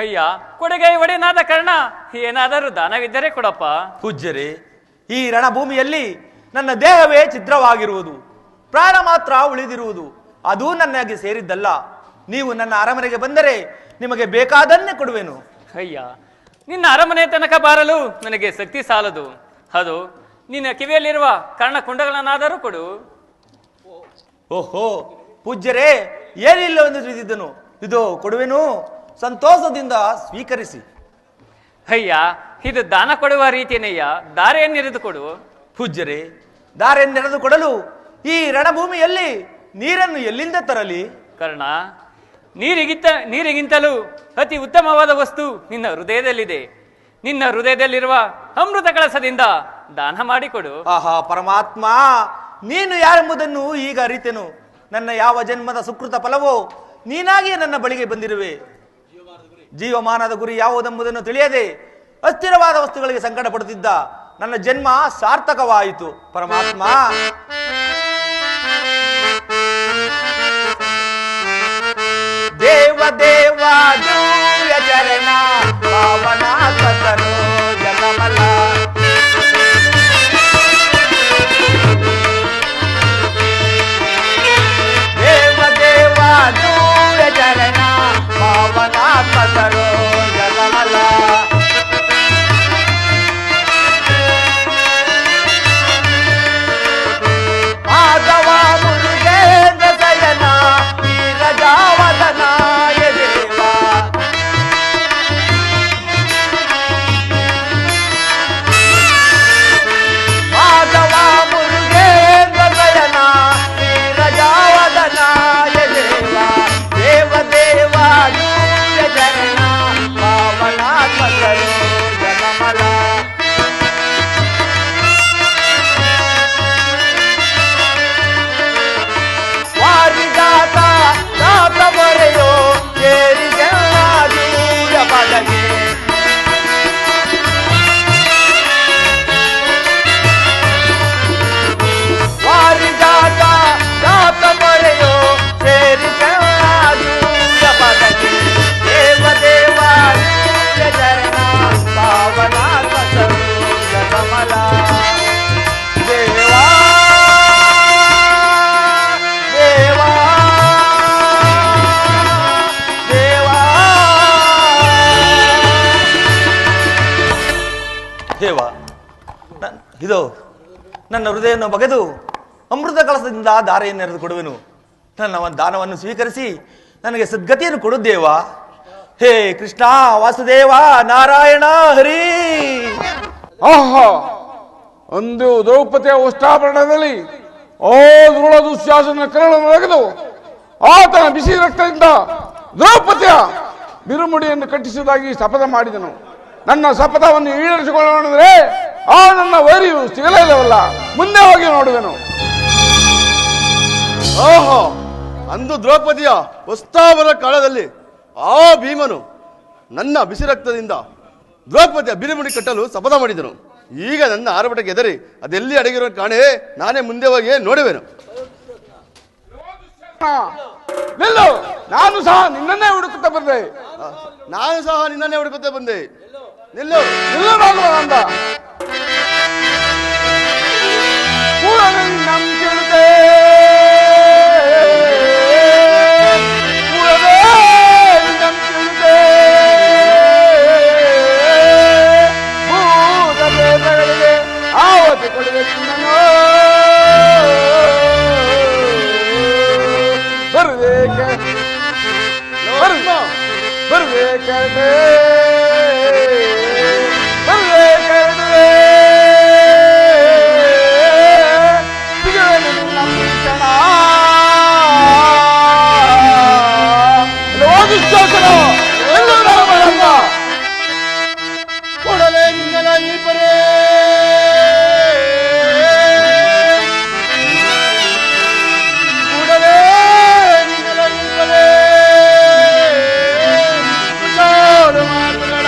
ಅಯ್ಯ, ಕೊಡುಗೈ ಒಡೆಯನಾದ ಕರ್ಣ, ಏನಾದರೂ ದಾನವಿದ್ದರೆ ಕೊಡಪ್ಪ. ಪೂಜ್ಯರೇ, ಈ ರಣಭೂಮಿಯಲ್ಲಿ ನನ್ನ ದೇಹವೇ ಛಿದ್ರವಾಗಿರುವುದು, ಪ್ರಾಣ ಮಾತ್ರ ಉಳಿದಿರುವುದು. ಅದು ನನಗೆ ಸೇರಿದ್ದಲ್ಲ. ನೀವು ನನ್ನ ಅರಮನೆಗೆ ಬಂದರೆ ನಿಮಗೆ ಬೇಕಾದನ್ನೇ ಕೊಡುವೆನು. ಅಯ್ಯ, ನಿನ್ನ ಅರಮನೆ ತನಕ ಬಾರಲು ನನಗೆ ಶಕ್ತಿ ಸಾಲದು. ಅದು ನಿನ್ನ ಕಿವಿಯಲ್ಲಿರುವ ಕರ್ಣಕುಂಡಗಳನ್ನಾದರೂ ಕೊಡು. ಓಹೋ ಪೂಜ್ಯರೇ, ಏನಿಲ್ಲವೆಂದು ತಿಳಿದಿದ್ದನು. ಇದು ಕೊಡುವೆನು, ಸಂತೋಷದಿಂದ ಸ್ವೀಕರಿಸಿ. ಅಯ್ಯ, ಇದು ದಾನ ಕೊಡುವ ರೀತಿಯನ್ನಯ್ಯ, ದಾರಿಯನ್ನೆರೆದು ಕೊಡು. ಪೂಜ್ಯರೇ, ದಾರಿಯನ್ನೆರೆದು ಕೊಡಲು ಈ ರಣಭೂಮಿಯಲ್ಲಿ ನೀರನ್ನು ಎಲ್ಲಿಂದ ತರಲಿ? ಕರ್ಣ, ನೀರಿಗಿಂತಲೂ ಅತಿ ಉತ್ತಮವಾದ ವಸ್ತು ನಿನ್ನ ಹೃದಯದಲ್ಲಿದೆ. ನಿನ್ನ ಹೃದಯದಲ್ಲಿರುವ ಅಮೃತ ಕಳಸದಿಂದ ದಾನ ಮಾಡಿಕೊಡು. ಆಹಾ ಪರಮಾತ್ಮ, ನೀನು ಯಾರೆಂಬುದನ್ನು ಈಗ ಅರಿತೆನು. ನನ್ನ ಯಾವ ಜನ್ಮದ ಸುಕೃತ ಫಲವೋ ನೀನಾಗಿಯೇ ನನ್ನ ಬಳಿಗೆ ಬಂದಿರುವೆ. ಜೀವಮಾನದ ಗುರಿ ಯಾವುದೆಂಬುದನ್ನು ತಿಳಿಯದೆ ಅಸ್ಥಿರವಾದ ವಸ್ತುಗಳಿಗೆ ಸಂಕಟ ಪಡುತ್ತಿದ್ದ ನನ್ನ ಜನ್ಮ ಸಾರ್ಥಕವಾಯಿತು ಪರಮಾತ್ಮ. ದೇವ ದೇವ ದಿವ್ಯ ಚರಣ ಪಾವನ ಸತರೋ ಜಗಮಲ. ದೇವ ದೇವ ದಿವ್ಯ ಚರಣ ಪಾವನ ಸತರೋ ಜಗಮಲ. ಮಾಧವ ಮುರುಗೇಂದ್ರ ಶಯನ ವೀರಜಾವದನಾಯ ದೇವ. ಮಾಧವ ಮುರುಗೇಂದ್ರ ಶಯನ ವೀರಜಾವದನಾಯ ದೇವ. ದೇವ ದೇವ ದಿವ್ಯ ಚರಣ ಪಾವನ ಸತರೋ ಜಗಮಲ. ವಾರಿಗಾತ ದಾತ ಬರೆಯೋ ಸೇರಿಗೆಲ್ಲ ದೂರ ಪದಗೆ. ವಾರಿಗಾತ ದಾತ ಬರೆಯೋ ಸೇರಿಗೆಲ್ಲ ದೂರ ಪದಗೆ. ದೇವ ದೇವ ದಿವ್ಯ ಚರಣ ಪಾವನ ಸತರೋ ಜಗಮಲ. ದೇವಾ ದೇವಾ ದೇವಾ ದೇವ, ಇದು ನನ್ನ ಹೃದಯವನ್ನು ಬಗೆದು ಅಮೃತ ಕಳಸದಿಂದ ಧಾರೆಯನ್ನೆರೆದು ಕೊಡುವೆನು. ನನ್ನ ದಾನವನ್ನು ಸ್ವೀಕರಿಸಿ ನನಗೆ ಸದ್ಗತಿಯನ್ನು ಕೊಡು ದೇವ. ಹೇ ಕೃಷ್ಣ ವಾಸುದೇವ ನಾರಾಯಣ ಹರಿ. ಆಹಾ, ಅಂದು ದ್ರೌಪದಿಯ ಉಷ್ಟಾಭರಣದಲ್ಲಿ ಓ ದ್ರೋಣ ದುಶ್ಯಾಸನ ಕರಳನ್ನು ಒಗೆದು ಆತನ ಬಿಸಿ ರಕ್ತದಿಂದ ದ್ರೌಪದಿಯ ಬಿರುಮುಡಿಯನ್ನು ಕಟ್ಟಿಸುವುದಾಗಿ ಶಪಥ ಮಾಡಿದನು. ನನ್ನ ಶಪಥವನ್ನು ಈಡೇರಿಸಿಕೊಳ್ಳೋಣಂದ್ರೆ ಆ ನನ್ನ ವೈರಿಯು ಸಿಗಲೇ ಇಲ್ಲವಲ್ಲ. ಮುಂದೆ ಹೋಗಿ ನೋಡುವೆನು. ಓಹೋ, ಅಂದು ದ್ರೌಪದಿಯ ವಸ್ತಾವರ ಕಾಲದಲ್ಲಿ ಆ ಭೀಮನು ನನ್ನ ಬಿಸಿ ರಕ್ತದಿಂದ ದ್ರೌಪದಿಯ ಬಿರಿಮುಡಿ ಕಟ್ಟಲು ಶಪಥ ಮಾಡಿದನು. ಈಗ ನನ್ನ ಆರಭಟಕ್ಕೆ ಎದರಿ ಅದೆಲ್ಲಿ ಅಡಗಿರೋ ಕಾಣೆ, ನಾನೇ ಮುಂದೆ ಹೋಗಿ ನೋಡುವೆನು. ನಿಲ್ಲು, ನಾನು ಸಹ ನಿನ್ನನ್ನೇ ಹುಡುಕುತ್ತಾ ಬಂದೆ. ನಾನು ಸಹ ನಿನ್ನನ್ನೇ ಹುಡುಕುತ್ತಾ ಬಂದೆ. ನಿಲ್ಲು, ನಿಲ್ಲು ನಾನು ಅಂದ ಕೂಡಲೇ ನಮ್ ಕೇಳುತ್ತೆ, ಕೂಡಲೇ ನಮ್ ಕೇಳುತ್ತೆ. ಭೂತ ಪ್ರೇತಗಳಿಗೆ ಆವತಿ ಕೊಡುವೆ ನಿನ್ನನ್ನು. ಬರ್ಬೇಕೆ ಬರ್ಬೇಕೆ ಕೊಡಲೇ ನಿನ್ನ ಈ ಪರೇ ಕೂಡಲೇ ನಿನ್ನ ಈ ಪರೇ ಚಾಡು ಮಾತುಗಳ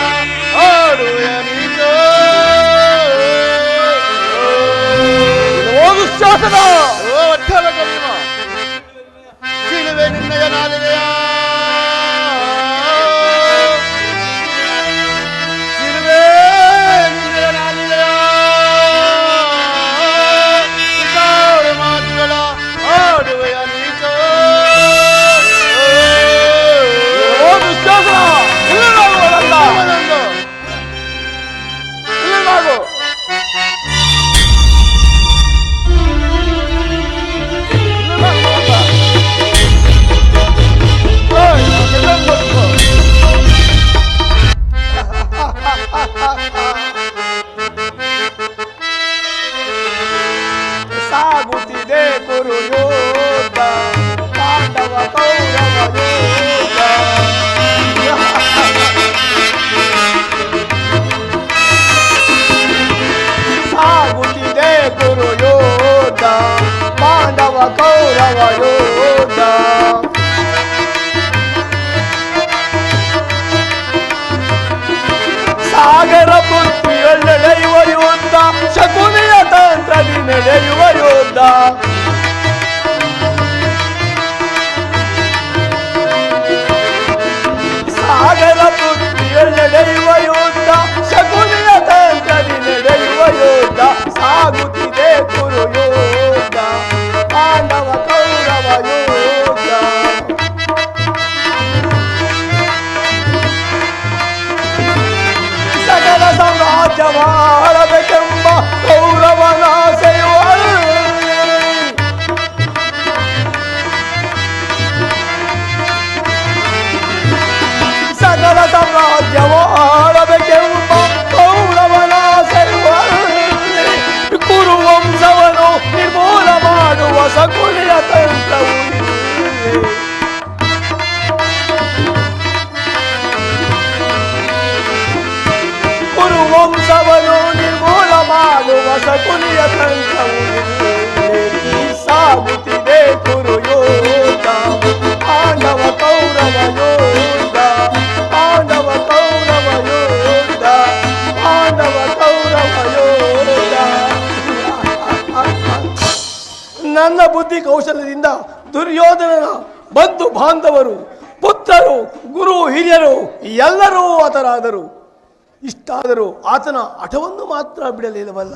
ಆಡುವೆ ನೀಚೋ. ಹೋಗು ಶಾಸನ. ಓ ಒಟ್ಟಲ ಕಲಿಮ ಸಿಲುವೆ ನಿನ್ನಯ ನಾಲಿಗೆಯ ಸಾಗುತ್ತಿದೆ ಕುರು ಯೋಧ, ಪಾಂಡವ ಕೌರವ ಯೋಧ. ಸಾಗುತ್ತಿದೆ ಕುರು ಯೋಧ, ಪಾಂಡವ ಕೌರವ ಯೋಧ. ಸಾಗರ ಪೃಥ್ವಿಯಲ್ಲಿ ನಡೆಯುವ ಯೋಧ, ಶಕುನಿಯ ತಂತ್ರದಿ ನಡೆಯುವ ಯೋಧ. ಸಾಗರ ಪೃಥ್ವಿಯಲ್ಲಿ ನಡೆಯುವ ಯೋಧ, ಶಕುನಿಯ ತಂತ್ರದಿ ನಡೆಯುವ ಯೋಧ. ಸಾಗುತ್ತಿದೆ ಕುರು ಯೋಧ, ಪಾಂಡವ ಕೌರವ ಯೋಧ. ಸಕಲ ಸಾಮ್ರಾಜ್ಯವಾಳಬೇಕೆಂಬ ಕೌರವನ ಸೇವಲ್ಲಿ ಸಕಲ ಸಾಮ್ರಾಜ್ಯವಾಳಬೇಕೆಂಬ ಕೌರವನ ಸೇವಲ್ಲಿ ಕುರುವಂಶವನ್ನು ನಿರ್ಮೂಲ ಮಾಡುವ ಶಕುನಿಯ ತಂತ್ರವು ಕುರುವಂಶವನ್ನು ನಿರ್ಮೂಲ ಮಾಡುವ ಶಕುನಿಯ ತಂತ್ರವು ಸಾಗುತ್ತಿದೆ ಕುರು ಯೋಧ, ಪಾಂಡವ ಕೌರವ ಯೋಧ, ಪಾಂಡವ ಕೌರವ ಯೋಧ, ಪಾಂಡವ ಕೌರವ ಯೋಧ. ನನ್ನ ಬುದ್ಧಿ ಕೌಶಲ್ಯದಿಂದ ದುರ್ಯೋಧನನ ಬಂಧು ಬಾಂಧವರು, ಪುತ್ರರು, ಗುರು ಹಿರಿಯರು ಎಲ್ಲರೂ ಆತರಾದರು. ಇಷ್ಟಾದರೂ ಆತನ ಹಠವನ್ನು ಮಾತ್ರ ಬಿಡಲಿಲ್ಲವಲ್ಲ.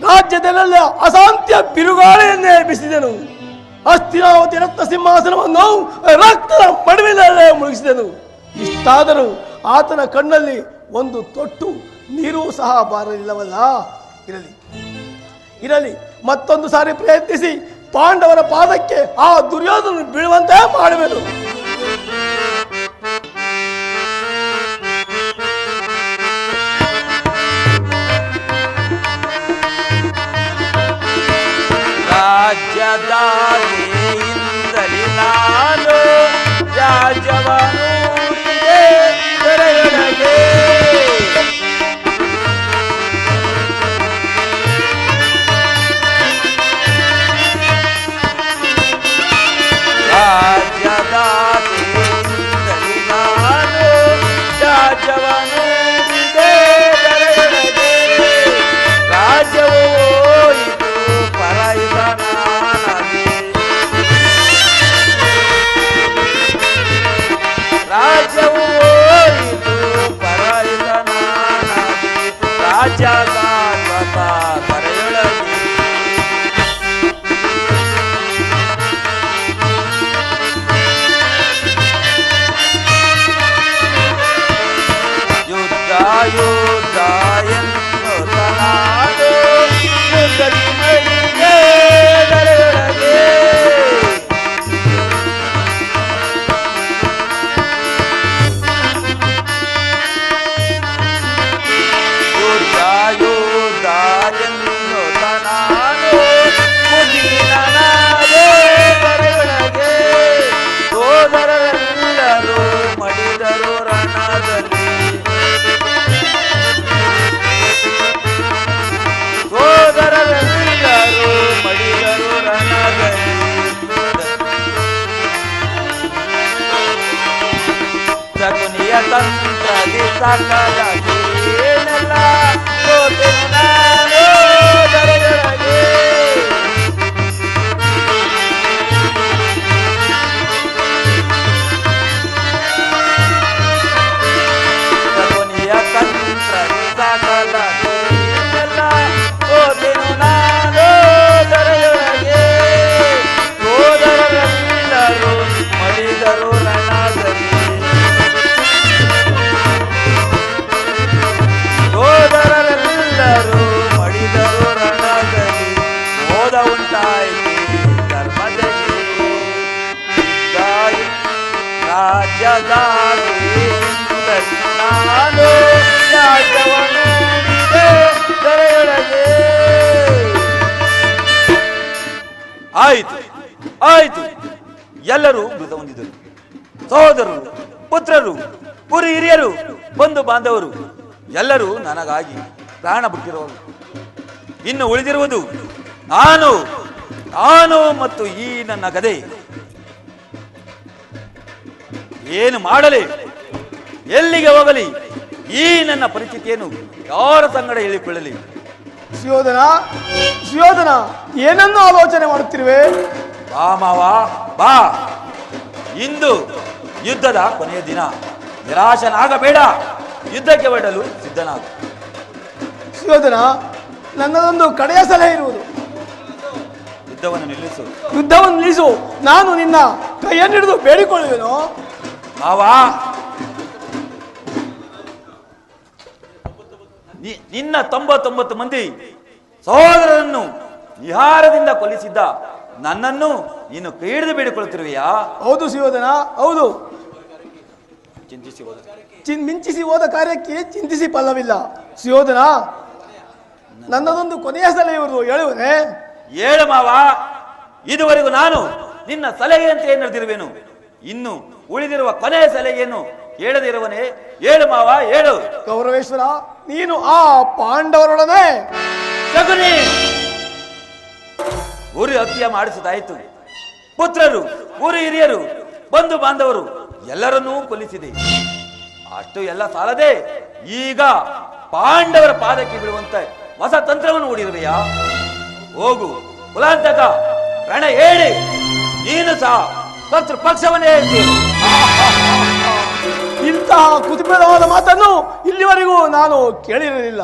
ರಾಜ್ಯದಲ್ಲೆಲ್ಲ ಅಶಾಂತಿಯ ಬಿರುಗಾಳಿಯನ್ನೇ ಬಿಸಿದನು. ಹಸ್ತಿನಾವತಿ ರತ್ನ ಸಿಂಹಾಸನವನ್ನು ರಕ್ತದ ಮಡುವಿನಲ್ಲೇ ಮುಳುಗಿಸಿದನು. ಇಷ್ಟಾದರೂ ಆತನ ಕಣ್ಣಲ್ಲಿ ಒಂದು ತೊಟ್ಟು ನೀರು ಸಹ ಬಾರಲಿಲ್ಲವಲ್ಲ. ಇರಲಿ ಇರಲಿ, ಮತ್ತೊಂದು ಸಾರಿ ಪ್ರಯತ್ನಿಸಿ ಪಾಂಡವರ ಪಾದಕ್ಕೆ ಆ ದುರ್ಯೋಧನ ಬೀಳುವಂತೆ ಮಾಡುವೆನು. ರಾಜ್ಯದಾಗಿಂದಲೇ ನಾನು ರಾಜ್ಯವನ್ನು ತೆರೆಯೊಳಗೆ ಸಾಕಾದ ಏನೆಲ್ಲ ಸೋತೆನು ನಾನು ದರೆಯೊಳಗೆ. ತಂತ್ರ ಸಾಕಾದ ಏನೆಲ್ಲ ಸೋತೆನು ನಾನು ದರೆಯೊಳಗೆ. ಸೋದರರೆಲ್ಲರೂ ಮಡಿದರು ರಣದಲ್ಲಿ. ಸೋದರರೆಲ್ಲರೂ ಮಡಿದರು ರಣದಲ್ಲಿ. ಮೋದ ಉಂಟಾಯಿತು ಧರ್ಮದಲ್ಲಿ. ರಾಜ್ಯದಾಗಿ ನಾನು ರಾಜ್ಯವನ್ನು ನೀಡಿದೆ ದರೆಯೊಳಗೆ. ಆಯಿತು ಆಯಿತು, ಎಲ್ಲರೂ ಮೃತ ಹೊಂದಿದರು. ಸಹೋದರರು, ಪುತ್ರರು, ಪುರಿ ಹಿರಿಯರು, ಬಂಧು ಬಾಂಧವರು ಎಲ್ಲರೂ ನನಗಾಗಿ ಪ್ರಾಣ ಬಿಟ್ಟಿರುವರು. ಇನ್ನು ಉಳಿದಿರುವುದು ನಾನು ನಾನು ಮತ್ತು ಈ ನನ್ನ ಗದೆ. ಏನು ಮಾಡಲಿ, ಎಲ್ಲಿಗೆ ಹೋಗಲಿ, ಈ ನನ್ನ ಪರಿಸ್ಥಿತಿಯನ್ನು ಯಾರ ಸಂಗಡ ಹೇಳಿಕೊಳ್ಳಲಿ? ಸುಯೋಧನ, ಸುಯೋಧನ, ಏನನ್ನು ಆಲೋಚನೆ ಮಾಡುತ್ತಿರುವೆ? ಬಾ ಮಾವ ಬಾ, ಇಂದು ಯುದ್ಧದ ಕೊನೆಯ ದಿನ. ನಿರಾಶನಾಗಬೇಡ, ಯುದ್ಧಕ್ಕೆ ಹೊರಡಲು ಸಿದ್ಧನಾಗು. ಸುಯೋಧನ, ನನ್ನದೊಂದು ಕಡೆಯ ಸಲಹೆ ಇರುವುದು. ಯುದ್ಧವನ್ನು ನಿಲ್ಲಿಸು. ಯುದ್ಧವನ್ನು ನಿಲ್ಲಿಸು. ನಾನು ನಿನ್ನ ಕೈಯನ್ನು ಹಿಡಿದು ಬೇಡಿಕೊಳ್ಳುವೆನು. ಮಾವ, ನಿನ್ನ 99 ಮಂದಿ ಸಹೋದರರನ್ನು ವಿಹಾರದಿಂದ ಕೊಲ್ಲಿಸಿದ್ದ ನನ್ನನ್ನು ನೀನು ಕೈ ಹಿಡಿದು ಬೇಡಿಕೊಳ್ಳುತ್ತಿರುವೆಯಾ? ಹೌದು ಸುಯೋಧನ, ಹೌದು. ಮಿಂಚಿಸಿ ಹೋದ ಕಾರ್ಯಕ್ಕೆ ಚಿಂತಿಸಿ ಫಲವಿಲ್ಲ. ಸುಯೋಧನ, ನನ್ನದೊಂದು ಕೊನೆಯ ಸಲಹೆ ಇರುವುದು, ಹೇಳುವನೆ? ಹೇಳು ಮಾವ. ಇದುವರೆಗೂ ನಾನು ನಿನ್ನ ಸಲಹೆಯಂತೆ ನಡೆದಿರುವೆನು. ಇನ್ನು ಉಳಿದಿರುವ ಕೊನೆಯ ಸಲಹೆಯನ್ನು ಹೇಳದಿರುವನೇ? ಹೇಳು ಮಾವ, ಹೇಳು. ಗೌರವೇಶ್ವರ, ನೀನು ಆ ಪಾಂಡವರೊಡನೆ ಶಕುನಿ ಊರಿ ಹತ್ಯೆ ಮಾಡಿಸಿದಾಯಿತು. ಪುತ್ರರು, ಊರು ಹಿರಿಯರು, ಬಂಧು ಬಾಂಧವರು ಎಲ್ಲರನ್ನೂ ಕೊಲ್ಲಿಸಿದೆ. ಅಷ್ಟು ಎಲ್ಲ ಸಾಲದೆ ಈಗ ಪಾಂಡವರ ಪಾದಕ್ಕೆ ಬೀಳುವಂತೆ ಹೊಸ ತಂತ್ರವನ್ನು ಹೂಡಿರುವೆಯಾ? ಹೋಗು ಕುಲಾಂತಕ, ರಣ ಹೇಳಿ ನೀನು ಸಹ ಶತ್ರು ಪಕ್ಷವನ್ನೇ ಹೇಳ್ತೀನಿ. ಇಂತಹ ಕುತೂಹಲವಾದ ಮಾತನ್ನು ಇಲ್ಲಿವರೆಗೂ ನಾನು ಕೇಳಿರಲಿಲ್ಲ.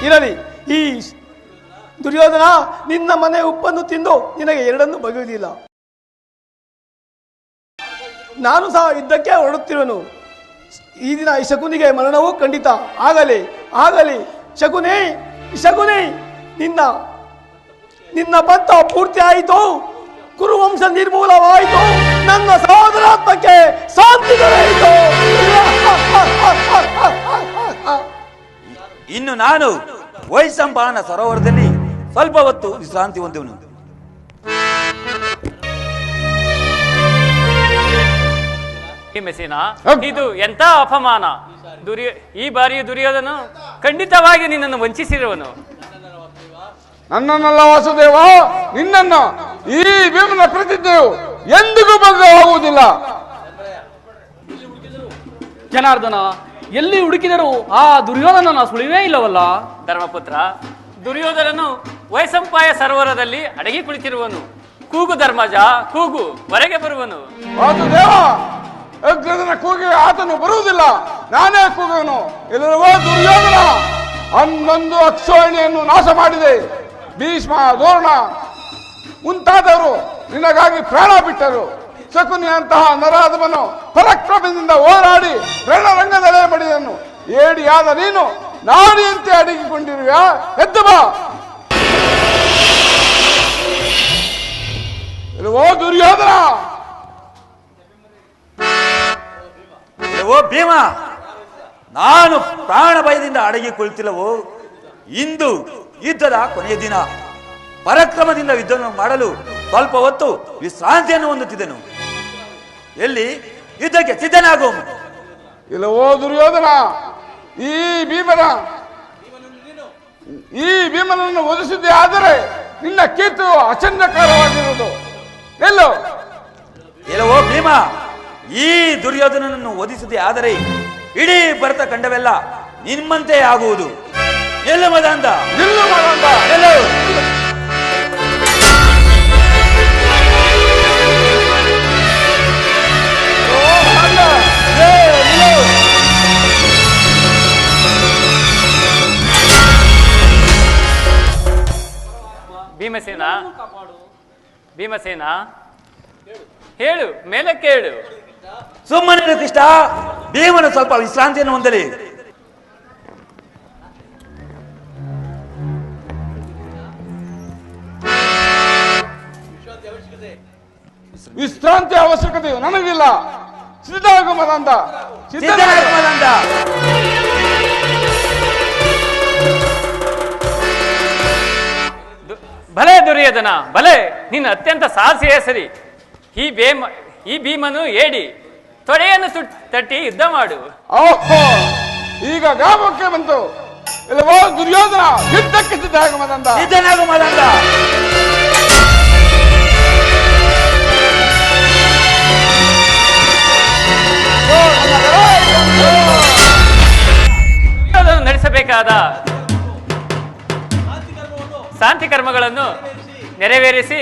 ಇರಲಿ, ಈ ದುರ್ಯೋಧನ ನಿನ್ನ ಮನೆ ಉಪ್ಪನ್ನು ತಿಂದು ನಿನಗೆ ಎರಡನ್ನು ಬಗೆಯುವುದಿಲ್ಲ. ನಾನು ಸಹ ಯುದ್ಧಕ್ಕೆ ಹೊರಡುತ್ತಿರುವೆನು. ಈ ದಿನ ಈ ಶಕುನಿಗೆ ಮರಣವು ಖಂಡಿತ ಆಗಲಿ ಆಗಲಿ. ಶಕುನಿ, ಶಕುನಿ, ನಿನ್ನ ಪಂಥ ಪೂರ್ತಿ ಆಯಿತು. ಕುರುವಂಶ ನಿರ್ಮೂಲವಾಯಿತು. ನನ್ನ ಸಹೋದರಾತ್ಮಕ್ಕೆ ಶಾಂತಿ ದೊರೆಯಿತು. ಇನ್ನು ನಾನು ವೈಶಂಪಾಯನ ಸರೋವರದಲ್ಲಿ ಸ್ವಲ್ಪ ಹೊತ್ತು ವಿಶ್ರಾಂತಿ ಹೊಂದುವನು. ಮೆಸಿನ, ಇದು ಎಂತ ಅಪಮಾನ! ಈ ಬಾರಿ ದುರ್ಯೋಧನ ಖಂಡಿತವಾಗಿ ನಿನ್ನನ್ನು ವಂಚಿಸಿರುವನು. ನನ್ನನ್ನಲ್ಲ ವಾಸುದೇವ, ನಿನ್ನನ್ನ. ಈ ಭೀಮನ ಪ್ರತಿಜ್ಞೆಯು ಎಂದಿಗೂ ಭಂಗವಾಗುವುದಿಲ್ಲ. ಜನಾರ್ದನ, ಎಲ್ಲಿ ಹುಡುಕಿದರೂ ಆ ದುರ್ಯೋಧನನ ಸುಳಿವೇ ಇಲ್ಲವಲ್ಲ? ಧರ್ಮಪುತ್ರ, ದುರ್ಯೋಧನನು ವೈಶಂಪಾಯ ಸರೋವರದಲ್ಲಿ ಅಡಗಿ ಕುಳಿತಿರುವನು. ಕೂಗು ಧರ್ಮಜ, ಕೂಗು, ಹೊರಗೆ ಬರುವನು. ವಾಸುದೇವ, ಅಗ್ರದನ ಕೂಗಿಗೆ ಆತನು ಬರುವುದಿಲ್ಲ, ನಾನೇ ಕೂಗುವನು. ಇಲ್ಲವೋ ದುರ್ಯೋಧನ 11 ಅಕ್ಷೋಹಿಣಿಯನ್ನು ನಾಶ ಮಾಡಿದೆ. ಭೀಷ್ಮ, ದ್ರೋಣ ಮುಂತಾದವರು ನಿನಗಾಗಿ ಪ್ರಾಣ ಬಿಟ್ಟರು. ಶಕುನಿಯಂತಹ ನರಾಧಮನು ಪರಾಕ್ರಮದಿಂದ ಹೋರಾಡಿ ರಣರಂಗದಲ್ಲೇ ಬಡಿದನು. ಏಡಿಯಾದ ನೀನು ನಾಡಿಯಂತೆ ಅಡಗಿಕೊಂಡಿರುವೆಯಾ? ಎದ್ದು ಬಾ. ಇಲ್ಲವೋ ದುರ್ಯೋಧನ, ಇಲ್ಲವೋ ಭೀಮ, ನಾನು ಪ್ರಾಣ ಭಯದಿಂದ ಅಡಗಿಕೊಳ್ತಿಲ್ಲವೋ? ಇಂದು ಯುದ್ಧದ ಕೊನೆಯ ದಿನ. ಪರಾಕ್ರಮದಿಂದ ಯುದ್ಧವನ್ನು ಮಾಡಲು ಸ್ವಲ್ಪ ಹೊತ್ತು ವಿಶ್ರಾಂತಿಯನ್ನು ಹೊಂದುತ್ತಿದ್ದೆನು. ಎಲ್ಲಿ ಯುದ್ಧಕ್ಕೆ ಸಿದ್ಧನಾಗು. ಇಲ್ಲವೋ ದುರ್ಯೋಧನ, ಈ ಭೀಮನನ್ನು ಒದಿಸಿದ್ದೆ ಆದರೆ ನಿನ್ನ ಕೀರ್ತಿ ಅಚಂದಕರವಾಗಿರುವುದು. ಇಲ್ಲವೋ ಭೀಮ, ಈ ದುರ್ಯೋಧನನನ್ನು ಒದಿಸದೆ ಆದರೆ ಇಡೀ ಭರತ ಖಂಡವೆಲ್ಲ ನಿಮ್ಮಂತೆ ಆಗುವುದು. ಎಲ್ಲ ಮದಾಂಧ ಎಲ್ಲ ಭೀಮಸೇನ, ಭೀಮಸೇನ ಹೇಳು, ಮೇಲಕ್ಕೆ ಹೇಳು. ಸುಮ್ಮನೆ ಕೃಷ್ಣ, ಭೀಮನು ಸ್ವಲ್ಪ ವಿಶ್ರಾಂತಿಯನ್ನು ಹೊಂದಲಿ. ವಿಶ್ರಾಂತಿ ಅವಶ್ಯಕತೆಯು ನನಗಿಲ್ಲ. ಸಿದ್ಧಾಗಮದಂತ ಸಿದ್ಧನಾಗಮದಂತ ಭಲೆ ದುರ್ಯೋಧನ, ಭಲೆ, ನಿನ್ನ ಅತ್ಯಂತ ಸಾಹಸಿಯೇ ಸರಿ. ಈ ಭೀಮನು ಏಡಿ ತೊಡೆಯನ್ನು ತಟ್ಟಿ ಯುದ್ಧ ಮಾಡು. ಓಹೋ, ಈಗ ಗಾಮಕ್ಕೆ ಬಂತು. ಇಲ್ಲವೋ ದುರ್ಯೋಧನ, ಯುದ್ಧಕ್ಕೆ ಸಿದ್ಧಾಗಮದಂತ ಸಿದ್ಧನಾಗಮದಂತ ನಡೆಸಬೇಕಾದ ಶಾಂತಿ ಕರ್ಮಗಳನ್ನು ನೆರವೇರಿಸಿ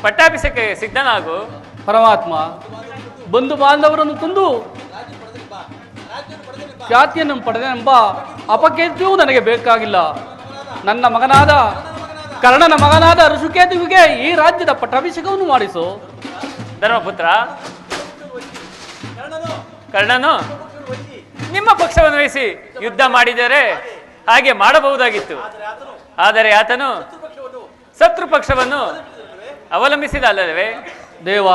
ಪಟ್ಟಾಭಿಷೇಕಕ್ಕೆ ಸಿದ್ಧನಾಗು. ಪರಮಾತ್ಮ, ಬಂಧು ಬಾಂಧವರನ್ನು ತಂದು ಖ್ಯಾತಿಯನ್ನು ಪಡೆದೆನೆಂಬ ಅಪಕೀರ್ತಿಯೂ ನನಗೆ ಬೇಕಾಗಿಲ್ಲ. ನನ್ನ ಮಗನಾದ ಕರ್ಣನ ಮಗನಾದ ಋಷಿಕೇತುವಿಗೆ ಈ ರಾಜ್ಯದ ಪಟ್ಟಾಭಿಷೇಕವನ್ನು ಮಾಡಿಸು. ಧರ್ಮಪುತ್ರ, ಕರ್ಣನು ನಿಮ್ಮ ಪಕ್ಷವನ್ನು ವಹಿಸಿ ಯುದ್ಧ ಮಾಡಿದರೆ ಹಾಗೆ ಮಾಡಬಹುದಾಗಿತ್ತು. ಆದರೆ ಆತನು ಶತ್ರು ಪಕ್ಷವನ್ನು ಅವಲಂಬಿಸಿದ ಅಲ್ಲವೇ? ದೇವ,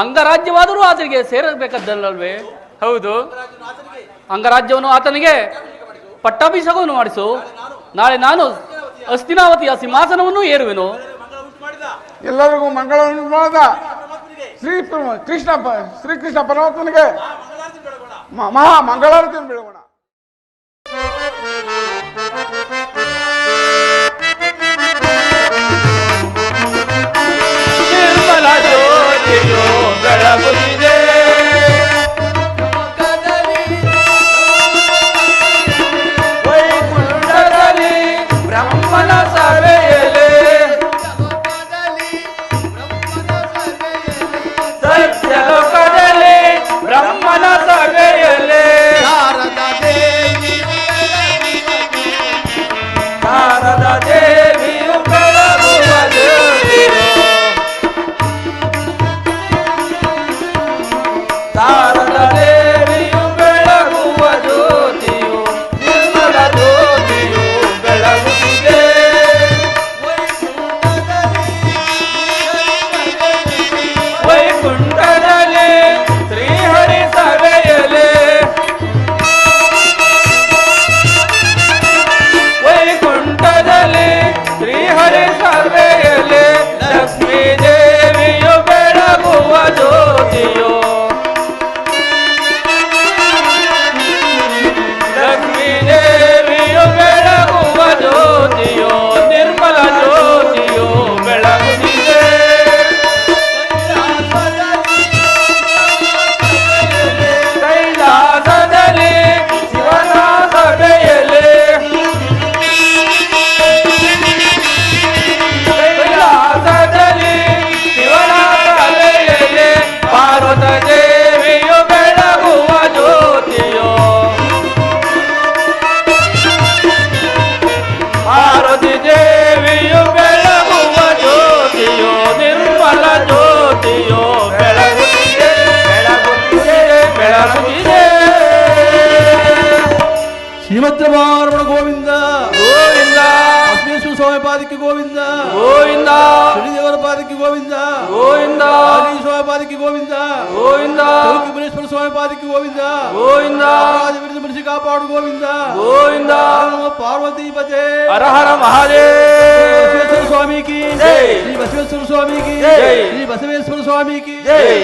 ಅಂಗರಾಜ್ಯವಾದರೂ ಆತನಿಗೆ ಸೇರಬೇಕದ್ದಲ್ಲವೇ? ಹೌದು, ಅಂಗರಾಜ್ಯವನ್ನು ಆತನಿಗೆ ಪಟ್ಟಾಭಿಷೇಕವನ್ನು ಮಾಡಿಸು. ನಾಳೆ ನಾನು ಹಸ್ತಿನಾವತಿಯ ಸಿಂಹಾಸನವನ್ನು ಏರುವೆನು. ಎಲ್ಲರಿಗೂ ಮಂಗಳವನ್ನು ಮಾಡಿದ ಶ್ರೀಕೃಷ್ಣ ಪರಮಾತ್ಮನಿಗೆ ಮಹಾ ಮಂಗಳಾರತಿಯನ್ನು ಬೆಳಗೋಣ. ನಿರ್ಮಲ ಜ್ಯೋತಿಯು ಬೆಳಗುತ್ತಿದೆ, ವೈಕುಂಠದಲ್ಲಿ ಬ್ರಹ್ಮನ ಸಭೆಯಲ್ಲಿ ಸತ್ಯಲೋಕದಲ್ಲಿ ಬ್ರಹ್ಮನ ಸಭೆಯಲ್ಲಿ ಶಾರದಾ ದೇವಿಯು ಬೆಳಗುವ ಜ್ಯೋತಿಯು, ಶಾರದಾ ದೇವಿಯು ಬೆಳಗುವ ಜ್ಯೋತಿಯು, ನಿರ್ಮಲ ಜ್ಯೋತಿಯು ಬೆಳಗುತ್ತಿದೆ. ವೈಕುಂಠದಲ್ಲಿ ಶ್ರೀಹರಿ ಸಭೆಯಲ್ಲಿ ವೈಕುಂಠದಲ್ಲಿ ಶ್ರೀಹರಿ ಸಭೆಯಲ್ಲಿ ಲಕ್ಷ್ಮೀ ದೇವಿಯು ಬೆಳಗುವ ಜ್ಯೋತಿಯು, ಲಕ್ಷ್ಮೀ ದೇವಿಯು ಬೆಳಗುವ ಜ್ಯೋತಿಯು, ನಿರ್ಮಲ ಜ್ಯೋತಿಯು ಬೆಳಗುತ್ತಿದೆ. ಕೈಲಾಸದಲ್ಲಿ ಶಿವನ ಸಭೆಯಲ್ಲಿ ಕೈಲಾಸದಲ್ಲಿ ಶಿವನ ಸಭೆಯಲ್ಲಿ ಪಾರ್ವತ ದೇವಿಯು ಬೆಳಗುವ ಜ್ಯೋತಿಯು, ಪಾರ್ವತಿ ದೇವಿಯು ಬೆಳಗುವ ಜ್ಯೋತಿಯು, ನಿರ್ಮಲ ಜ್ಯೋತಿಯು ಬೆಳಗುತ್ತಿದೆ, ಬೆಳಗುತ್ತಿದೆ, ಬೆಳಗುತ್ತಿದೆ. ಶ್ರೀಮದ್ರಮಾರಮಣ ಗೋವಿಂದ ಗೋವಿಂದ, ಬಸವೇಶ್ವರ ಸ್ವಾಮಿ ಪಾದಕ್ಕೆ ಗೋವಿಂದ ಗೋವಿಂದ, ಶನಿದೇವರ ಪಾದಕ್ಕೆ ಗೋವಿಂದ ಗೋವಿಂದ, ಆಂಜನೇಯ ಸ್ವಾಮಿ ಪಾದಕ್ಕೆ ಗೋವಿಂದ ಗೋವಿಂದ, ಚೌಕಿಬಲೇಶ್ವರ ಸ್ವಾಮಿ ಪಾದಕ್ಕೆ ಗೋವಿಂದ ಗೋವಿಂದ, ರಾಜವೀರ ಮನಸ್ಸಿ ಕಾಪಾಡು ಗೋವಿಂದ ಗೋವಿಂದ. ಪಾರ್ವತಿ ಪತೆ ಹರ ಹರ ಮಹಾದೇವ. ಬಸವೇಶ್ವರ ಸ್ವಾಮಿಗೆ ಜೈ. ಶ್ರೀ ಬಸವೇಶ್ವರ ಸ್ವಾಮಿಗೆ ಜೈ. ಶ್ರೀ ಬಸವೇಶ್ವರ ಸ್ವಾಮಿಗೆ ಜೈ.